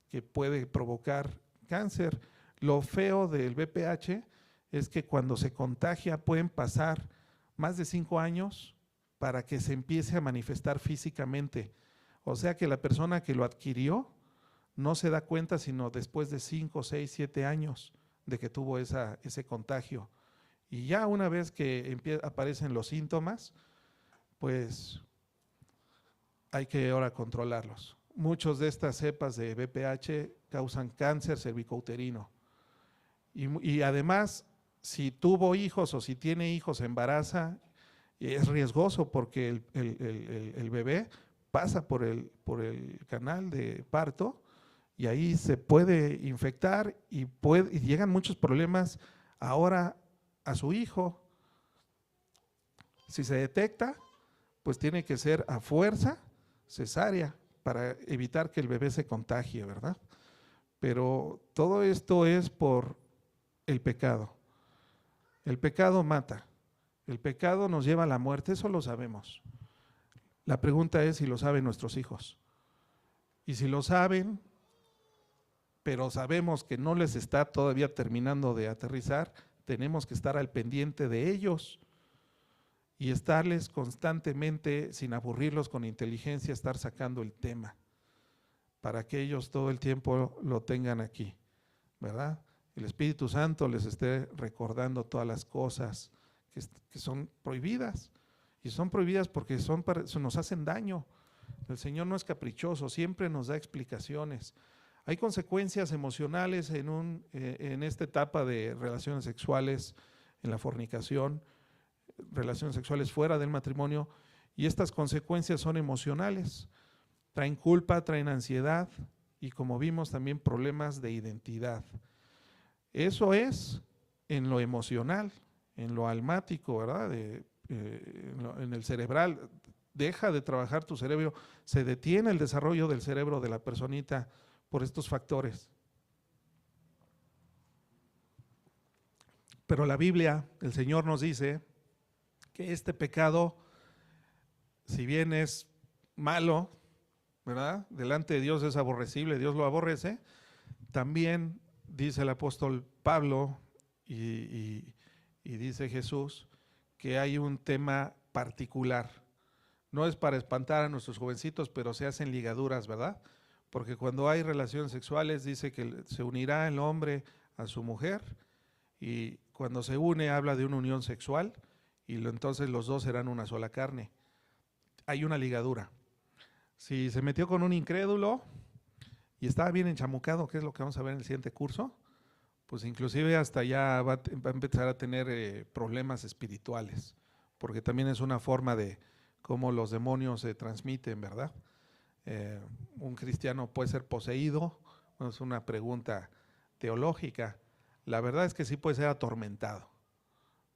que puede provocar cáncer. Lo feo del VPH es que cuando se contagia pueden pasar más de 5 años para que se empiece a manifestar físicamente. O sea que la persona que lo adquirió no se da cuenta sino después de 5, 6, 7 años de que tuvo ese contagio. Y ya una vez que aparecen los síntomas, pues hay que ahora controlarlos. Muchos de estas cepas de VPH causan cáncer cervicouterino. Y además, si tuvo hijos o si tiene hijos, embaraza, es riesgoso porque el bebé pasa por el canal de parto y ahí se puede infectar y llegan muchos problemas ahora a su hijo. Si se detecta, pues tiene que ser a fuerza cesárea para evitar que el bebé se contagie, ¿verdad? Pero todo esto es por el pecado. El pecado mata, el pecado nos lleva a la muerte, eso lo sabemos. La pregunta es si lo saben nuestros hijos. Y si lo saben, pero sabemos que no les está todavía terminando de aterrizar, tenemos que estar al pendiente de ellos y estarles constantemente, sin aburrirlos con inteligencia, estar sacando el tema para que ellos todo el tiempo lo tengan aquí, ¿verdad? El Espíritu Santo les esté recordando todas las cosas que son prohibidas, y son prohibidas porque nos hacen daño. El Señor no es caprichoso, siempre nos da explicaciones. Hay consecuencias emocionales en esta etapa de relaciones sexuales en la fornicación, relaciones sexuales fuera del matrimonio, y estas consecuencias son emocionales, traen culpa, traen ansiedad y, como vimos, también problemas de identidad. Eso es en lo emocional, en lo almático, ¿verdad? En el cerebral. Deja de trabajar tu cerebro, se detiene el desarrollo del cerebro de la personita por estos factores. Pero la Biblia, el Señor nos dice que este pecado, si bien es malo, ¿verdad? Delante de Dios es aborrecible, Dios lo aborrece, también dice el apóstol Pablo y dice Jesús que hay un tema particular. No es para espantar a nuestros jovencitos, pero se hacen ligaduras, ¿verdad? Porque cuando hay relaciones sexuales dice que se unirá el hombre a su mujer, y cuando se une habla de una unión sexual, y entonces los dos serán una sola carne. Hay una ligadura. Si se metió con un incrédulo y estaba bien enchamucado, que es lo que vamos a ver en el siguiente curso, pues inclusive hasta ya va a empezar a tener problemas espirituales, porque también es una forma de cómo los demonios se transmiten, ¿verdad? Un cristiano puede ser poseído, bueno, es una pregunta teológica. La verdad es que sí puede ser atormentado,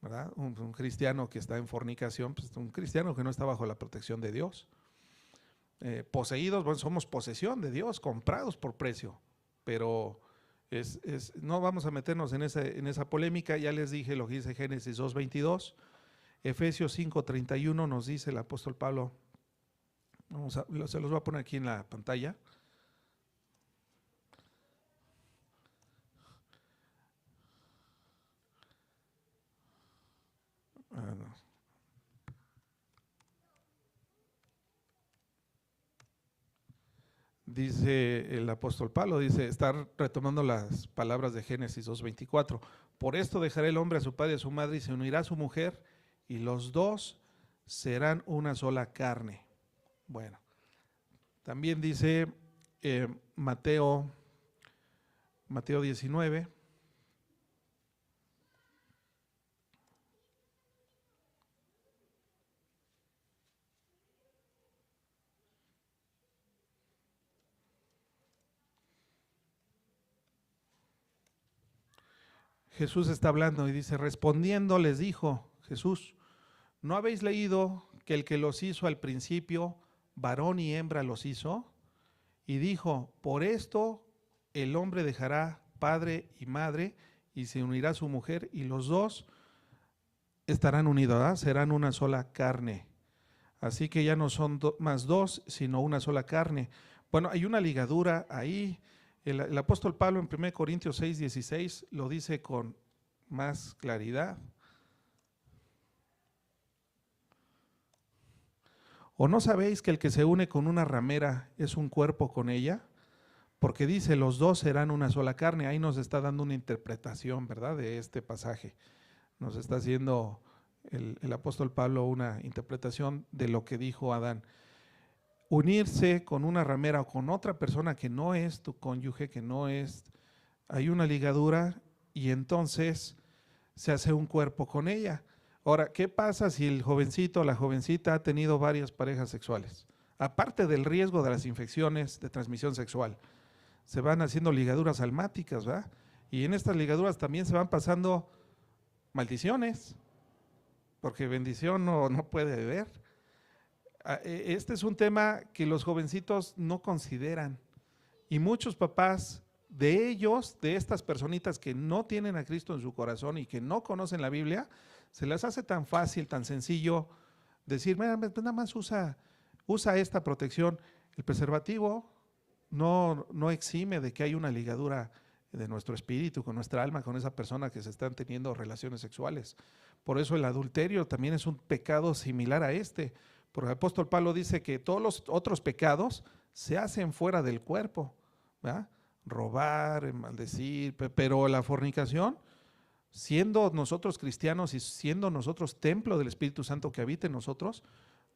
¿verdad? Un cristiano que está en fornicación, pues un cristiano que no está bajo la protección de Dios. Poseídos, bueno, somos posesión de Dios, comprados por precio, pero no vamos a meternos en esa polémica. Ya les dije lo que dice Génesis 2:22, Efesios 5:31 nos dice el apóstol Pablo, se los voy a poner aquí en la pantalla. No. Dice el apóstol Pablo, está retomando las palabras de Génesis 2:24. Por esto dejará el hombre a su padre y a su madre y se unirá a su mujer, y los dos serán una sola carne. Bueno, también dice Mateo 19. Jesús está hablando y dice, respondiendo les dijo Jesús, ¿no habéis leído que el que los hizo al principio, varón y hembra los hizo? Y dijo, por esto el hombre dejará padre y madre y se unirá a su mujer, y los dos estarán unidos, ¿verdad? Serán una sola carne. Así que ya no son más dos, sino una sola carne. Bueno, hay una ligadura ahí. El apóstol Pablo en 1 Corintios 6:16 lo dice con más claridad. ¿O no sabéis que el que se une con una ramera es un cuerpo con ella? Porque dice, los dos serán una sola carne. Ahí nos está dando una interpretación, ¿verdad?, de este pasaje. Nos está haciendo el apóstol Pablo una interpretación de lo que dijo Adán. Unirse con una ramera o con otra persona que no es tu cónyuge, que no es, hay una ligadura y entonces se hace un cuerpo con ella. Ahora, ¿qué pasa si el jovencito o la jovencita ha tenido varias parejas sexuales? Aparte del riesgo de las infecciones de transmisión sexual, se van haciendo ligaduras almáticas, ¿verdad? Y en estas ligaduras también se van pasando maldiciones, porque bendición no puede haber. Este es un tema que los jovencitos no consideran, y muchos papás de ellos, de estas personitas que no tienen a Cristo en su corazón y que no conocen la Biblia, se les hace tan fácil, tan sencillo decir, mira, nada más usa esta protección. El preservativo no exime de que hay una ligadura de nuestro espíritu con nuestra alma, con esa persona que se están teniendo relaciones sexuales. Por eso el adulterio también es un pecado similar a este, porque el apóstol Pablo dice que todos los otros pecados se hacen fuera del cuerpo, ¿verdad? Robar, maldecir, pero la fornicación, siendo nosotros cristianos y siendo nosotros templo del Espíritu Santo que habita en nosotros,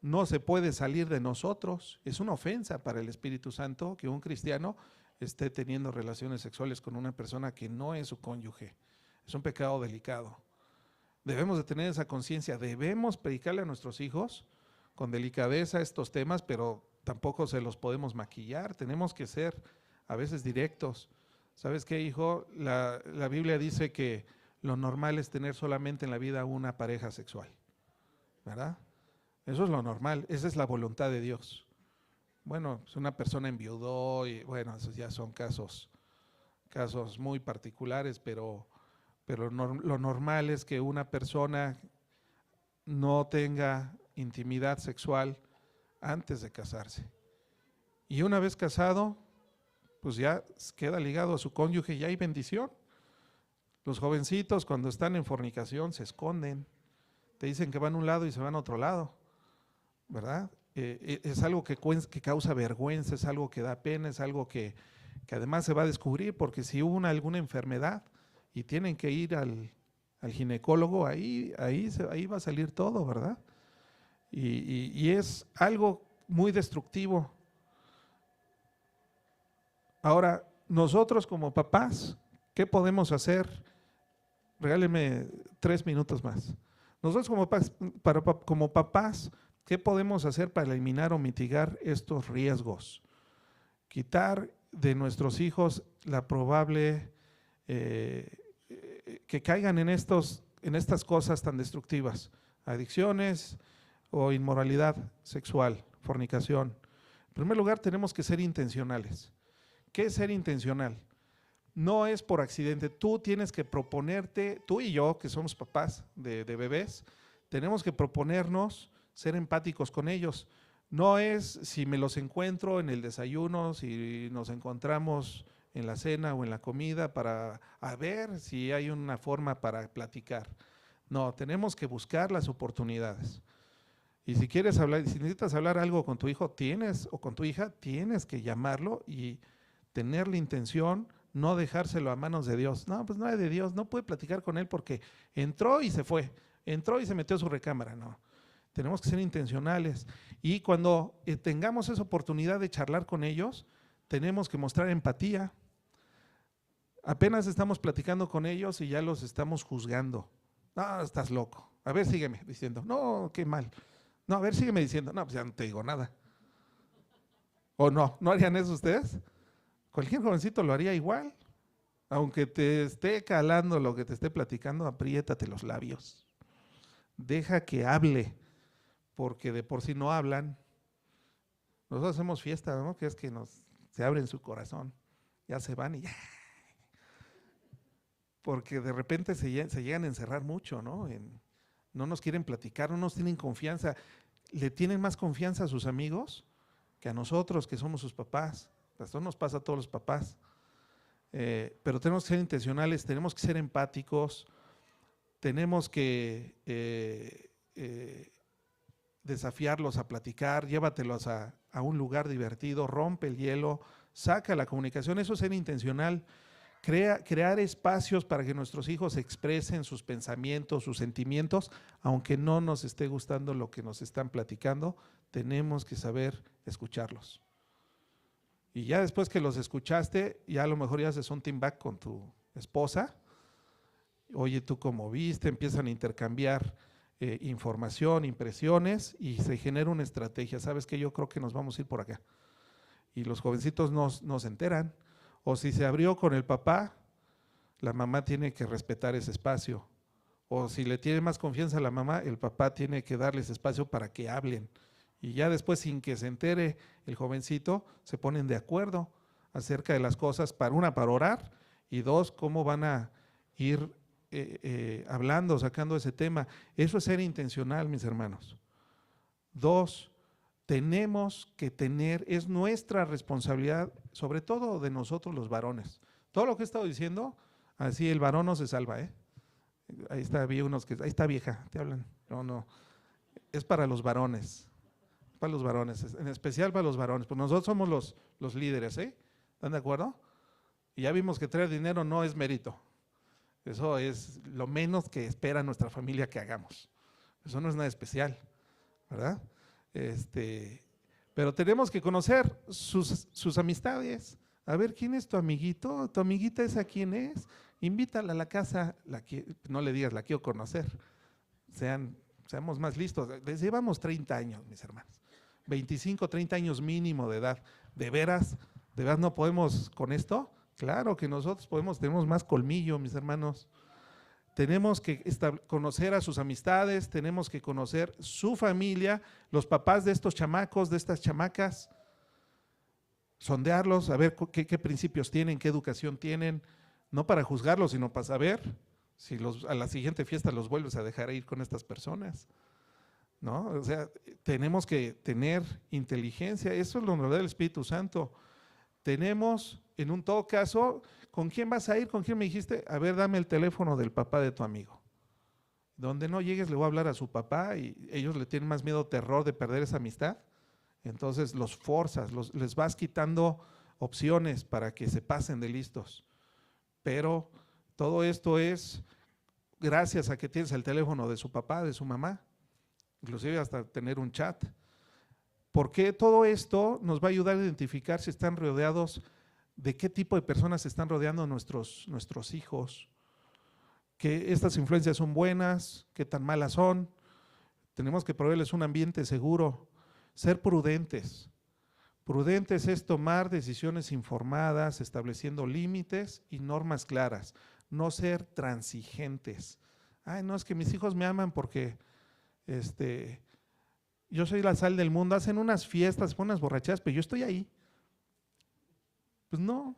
no se puede salir de nosotros. Es una ofensa para el Espíritu Santo que un cristiano esté teniendo relaciones sexuales con una persona que no es su cónyuge. Es un pecado delicado. Debemos de tener esa conciencia, debemos predicarle a nuestros hijos con delicadeza estos temas, pero tampoco se los podemos maquillar, tenemos que ser a veces directos. ¿Sabes qué, hijo? La Biblia dice que lo normal es tener solamente en la vida una pareja sexual, ¿verdad? Eso es lo normal, esa es la voluntad de Dios. Bueno, si una persona enviudó, y bueno, esos ya son casos muy particulares, pero lo normal es que una persona no tenga intimidad sexual antes de casarse. Y una vez casado, pues ya queda ligado a su cónyuge y hay bendición. Los jovencitos cuando están en fornicación se esconden, te dicen que van a un lado y se van a otro lado, ¿verdad? Es algo que causa vergüenza, es algo que da pena, es algo que además se va a descubrir, porque si hubo alguna enfermedad y tienen que ir al ginecólogo, ahí va a salir todo, ¿verdad? Y es algo muy destructivo. Ahora, nosotros como papás, ¿qué podemos hacer? Regáleme 3 minutos más. Nosotros como papás, ¿qué podemos hacer para eliminar o mitigar estos riesgos? Quitar de nuestros hijos la probable que caigan en estas cosas tan destructivas, adicciones o inmoralidad sexual, fornicación. En primer lugar, tenemos que ser intencionales. ¿Qué es ser intencional? No es por accidente, tú tienes que proponerte, tú y yo, que somos papás de bebés, tenemos que proponernos ser empáticos con ellos. No es si me los encuentro en el desayuno, si nos encontramos en la cena o en la comida para ver si hay una forma para platicar. No, tenemos que buscar las oportunidades. Y si quieres hablar, si necesitas hablar algo con tu hijo, o con tu hija, tienes que llamarlo y tener la intención, no dejárselo a manos de Dios. No, pues no es de Dios, no puede platicar con él porque entró y se fue, entró y se metió a su recámara, no. Tenemos que ser intencionales y cuando tengamos esa oportunidad de charlar con ellos, tenemos que mostrar empatía. Apenas estamos platicando con ellos y ya los estamos juzgando. No, estás loco. A ver, sígueme diciendo. No, qué mal. No, a ver, sígueme diciendo. No, pues ya no te digo nada. ¿O no? ¿No harían eso ustedes? Cualquier jovencito lo haría igual. Aunque te esté calando lo que te esté platicando, apriétate los labios. Deja que hable, porque de por sí no hablan. Nosotros hacemos fiesta, ¿no? Que es que se abren su corazón. Ya se van y ya. Porque de repente se llegan a encerrar mucho, ¿no? No nos quieren platicar, no nos tienen confianza. Le tienen más confianza a sus amigos que a nosotros, que somos sus papás. Esto nos pasa a todos los papás. Pero tenemos que ser intencionales, tenemos que ser empáticos, tenemos que desafiarlos a platicar, llévatelos a un lugar divertido, rompe el hielo, saca la comunicación, eso es ser intencional. Crear espacios para que nuestros hijos expresen sus pensamientos, sus sentimientos, aunque no nos esté gustando lo que nos están platicando, tenemos que saber escucharlos. Y ya después que los escuchaste, ya a lo mejor ya haces un team back con tu esposa. Oye, ¿tú cómo viste? Empiezan a intercambiar información, impresiones y se genera una estrategia. ¿Sabes qué? Yo creo que nos vamos a ir por acá. Y los jovencitos no se enteran. O si se abrió con el papá, la mamá tiene que respetar ese espacio. O si le tiene más confianza a la mamá, el papá tiene que darles espacio para que hablen. Y ya después, sin que se entere el jovencito, se ponen de acuerdo acerca de las cosas, para orar, y dos, cómo van a ir hablando, sacando ese tema. Eso es ser intencional, mis hermanos. Dos, tenemos que tener, es nuestra responsabilidad, sobre todo de nosotros los varones. Todo lo que he estado diciendo, así el varón no se salva, ¿eh? Ahí está, vi unos que, ahí está vieja, te hablan. No, es para los varones. Para los varones, en especial para los varones, pues nosotros somos los líderes, ¿eh? ¿Están de acuerdo? Y ya vimos que traer dinero no es mérito, eso es lo menos que espera nuestra familia que hagamos, eso no es nada especial, ¿verdad? Pero tenemos que conocer sus amistades, a ver quién es tu amiguito, tu amiguita esa quién es, invítala a la casa, no le digas la quiero conocer, seamos más listos. Les llevamos 30 años, mis hermanos, 25, 30 años mínimo de edad. ¿De veras no podemos con esto? Claro que nosotros tenemos más colmillo, mis hermanos. Tenemos que conocer a sus amistades, tenemos que conocer su familia, los papás de estos chamacos, de estas chamacas, sondearlos, a ver qué principios tienen, qué educación tienen, no para juzgarlos, sino para saber si a la siguiente fiesta los vuelves a dejar ir con estas personas, ¿no? O sea, tenemos que tener inteligencia, eso es lo que nos da el Espíritu Santo. Tenemos, en un todo caso, ¿con quién vas a ir? ¿Con quién me dijiste? A ver, dame el teléfono del papá de tu amigo. Donde no llegues le voy a hablar a su papá y ellos le tienen más miedo, terror de perder esa amistad. Entonces los forzas, les vas quitando opciones para que se pasen de listos. Pero todo esto es gracias a que tienes el teléfono de su papá, de su mamá, inclusive hasta tener un chat. Porque todo esto nos va a ayudar a identificar si están rodeados, de qué tipo de personas se están rodeando nuestros hijos, que estas influencias son buenas, qué tan malas son. Tenemos que proveerles un ambiente seguro, ser prudentes. Prudentes es tomar decisiones informadas, estableciendo límites y normas claras, no ser transigentes. Ay, no, es que mis hijos me aman porque yo soy la sal del mundo, hacen unas fiestas, unas borrachadas, pero yo estoy ahí. Pues no,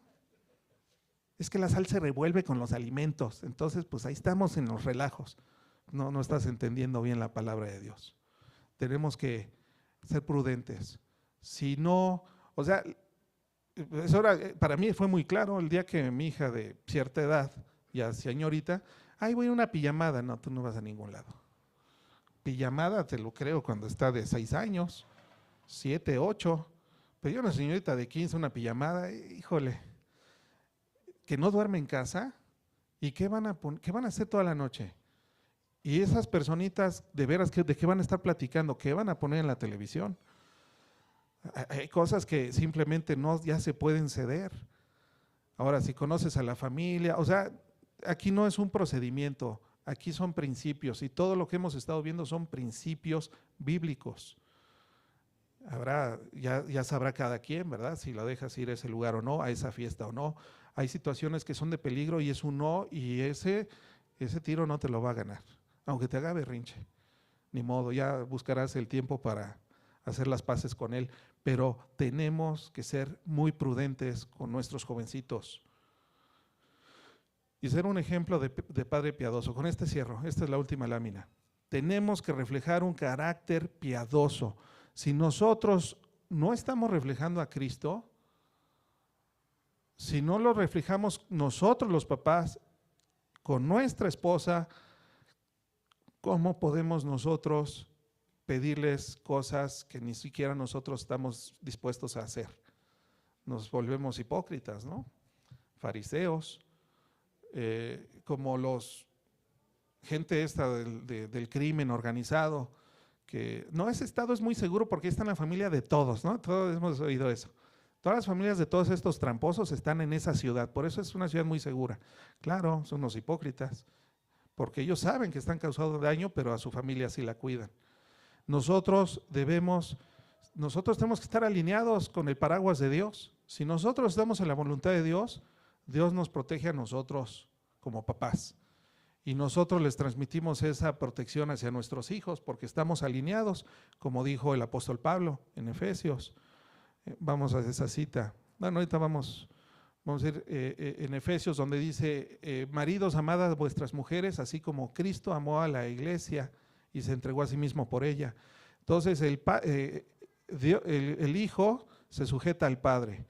es que la sal se revuelve con los alimentos, entonces pues ahí estamos en los relajos. No estás entendiendo bien la palabra de Dios. Tenemos que ser prudentes. Si no, o sea, para mí fue muy claro el día que mi hija de cierta edad, ya señorita, ay, voy a una pijamada. No, tú no vas a ningún lado. Pijamada te lo creo cuando está de 6 años, 7, 8, pero yo una señorita de 15, una pijamada, híjole, que no duerme en casa, ¿y qué van a hacer toda la noche? Y esas personitas, de veras, ¿de qué van a estar platicando? ¿Qué van a poner en la televisión? Hay cosas que simplemente ya se pueden ceder. Ahora, si conoces a la familia, o sea, aquí no es un procedimiento, aquí son principios y todo lo que hemos estado viendo son principios bíblicos. Ya sabrá cada quien, ¿verdad? Si la dejas ir a ese lugar o no, a esa fiesta o no. Hay situaciones que son de peligro y es un no, y ese tiro no te lo va a ganar, aunque te haga berrinche. Ni modo, ya buscarás el tiempo para hacer las paces con él, pero tenemos que ser muy prudentes con nuestros jovencitos y ser un ejemplo de padre piadoso. Con este cierro, esta es la última lámina. Tenemos que reflejar un carácter piadoso. Si nosotros no estamos reflejando a Cristo, si no lo reflejamos nosotros los papás con nuestra esposa, ¿cómo podemos nosotros pedirles cosas que ni siquiera nosotros estamos dispuestos a hacer? Nos volvemos hipócritas, ¿no? Fariseos, como gente esta del crimen organizado, que no, ese estado es muy seguro porque está en la familia de todos, ¿no? Todos hemos oído eso. Todas las familias de todos estos tramposos están en esa ciudad, por eso es una ciudad muy segura. Claro, son unos hipócritas, porque ellos saben que están causando daño, pero a su familia sí la cuidan. Nosotros tenemos que estar alineados con el paraguas de Dios. Si nosotros estamos en la voluntad de Dios, Dios nos protege a nosotros como papás. Y nosotros les transmitimos esa protección hacia nuestros hijos porque estamos alineados, como dijo el apóstol Pablo en Efesios. Vamos a esa cita. Bueno, ahorita vamos a ir en Efesios, donde dice, maridos, amad a vuestras mujeres, así como Cristo amó a la iglesia y se entregó a sí mismo por ella. Entonces el hijo se sujeta al padre.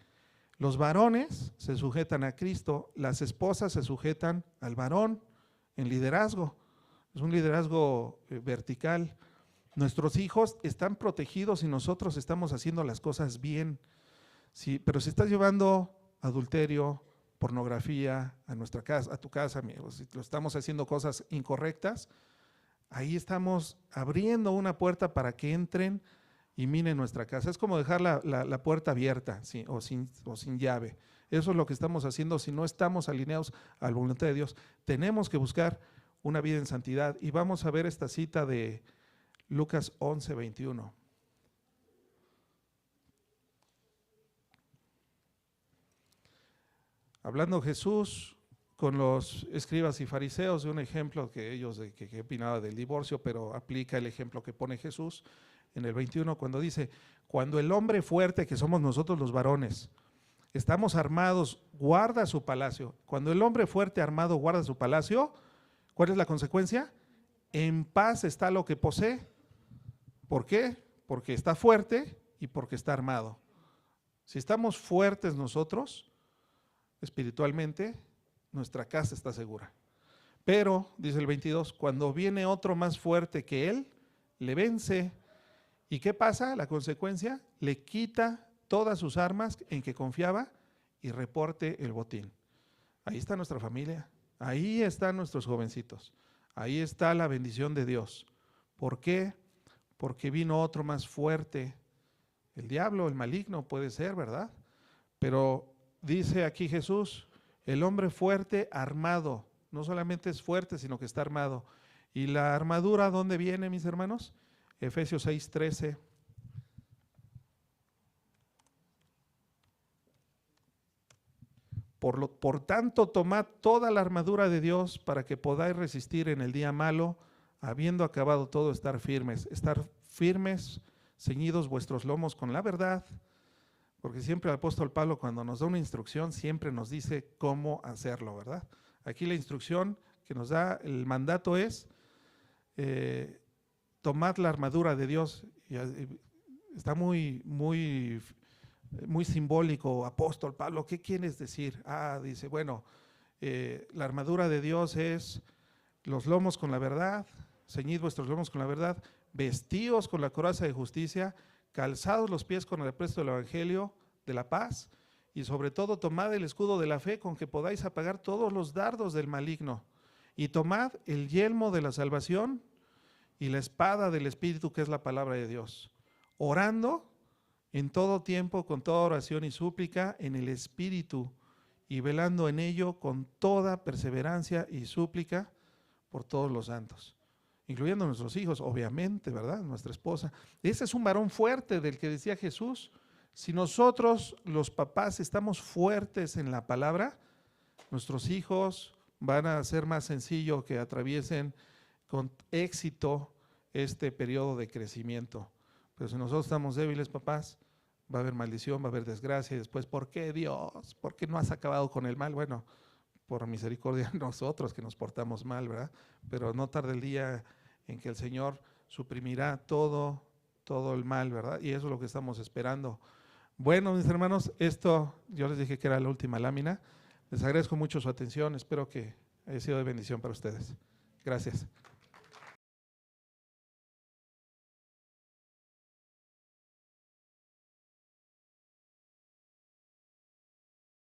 Los varones se sujetan a Cristo, las esposas se sujetan al varón en liderazgo. Es un liderazgo vertical. Nuestros hijos están protegidos y nosotros estamos haciendo las cosas bien. Sí, pero si estás llevando adulterio, pornografía a nuestra casa, a tu casa, amigos, si lo estamos haciendo cosas incorrectas, ahí estamos abriendo una puerta para que entren y minen nuestra casa. Es como dejar la puerta abierta, ¿sí? o sin llave. Eso es lo que estamos haciendo si no estamos alineados a la voluntad de Dios. Tenemos que buscar una vida en santidad. Y vamos a ver esta cita de Lucas 11:21. Hablando Jesús con los escribas y fariseos de un ejemplo que ellos que opinaba del divorcio, pero aplica el ejemplo que pone Jesús en el 21 cuando dice, cuando el hombre fuerte, que somos nosotros los varones, estamos armados, guarda su palacio. Cuando el hombre fuerte armado guarda su palacio, ¿cuál es la consecuencia? En paz está lo que posee. ¿Por qué? Porque está fuerte y porque está armado. Si estamos fuertes nosotros, espiritualmente, nuestra casa está segura. Pero, dice el 22, cuando viene otro más fuerte que él, le vence. ¿Y qué pasa? La consecuencia, le quita todas sus armas en que confiaba y reporte el botín. Ahí está nuestra familia, ahí están nuestros jovencitos, ahí está la bendición de Dios. ¿Por qué? Porque vino otro más fuerte. El diablo, el maligno puede ser, ¿verdad? Pero dice aquí Jesús, el hombre fuerte armado, no solamente es fuerte, sino que está armado. ¿Y la armadura dónde viene, mis hermanos? Efesios 6:13. Por tanto, tomad toda la armadura de Dios para que podáis resistir en el día malo, habiendo acabado todo, estar firmes, ceñidos vuestros lomos con la verdad, porque siempre el apóstol Pablo cuando nos da una instrucción siempre nos dice cómo hacerlo, ¿verdad? Aquí la instrucción que nos da, el mandato es, tomad la armadura de Dios. Está muy simbólico, apóstol Pablo, ¿qué quieres decir? Dice, bueno, la armadura de Dios es los lomos con la verdad, ceñid vuestros lomos con la verdad, vestíos con la coraza de justicia, calzados los pies con el apresto del evangelio de la paz, y sobre todo tomad el escudo de la fe con que podáis apagar todos los dardos del maligno, y tomad el yelmo de la salvación y la espada del Espíritu, que es la palabra de Dios, orando en todo tiempo con toda oración y súplica en el Espíritu, y velando en ello con toda perseverancia y súplica por todos los santos, incluyendo nuestros hijos, obviamente, ¿verdad? Nuestra esposa. Ese es un varón fuerte del que decía Jesús. Si nosotros, los papás, estamos fuertes en la palabra, nuestros hijos van a ser más sencillo que atraviesen con éxito este periodo de crecimiento. Pero si nosotros estamos débiles, papás, va a haber maldición, va a haber desgracia, y después, ¿por qué Dios? ¿Por qué no has acabado con el mal? Bueno, por misericordia de nosotros que nos portamos mal, ¿verdad? Pero no tarde el día en que el Señor suprimirá todo el mal, ¿verdad? Y eso es lo que estamos esperando. Bueno, mis hermanos, esto yo les dije que era la última lámina. Les agradezco mucho su atención, espero que haya sido de bendición para ustedes. Gracias.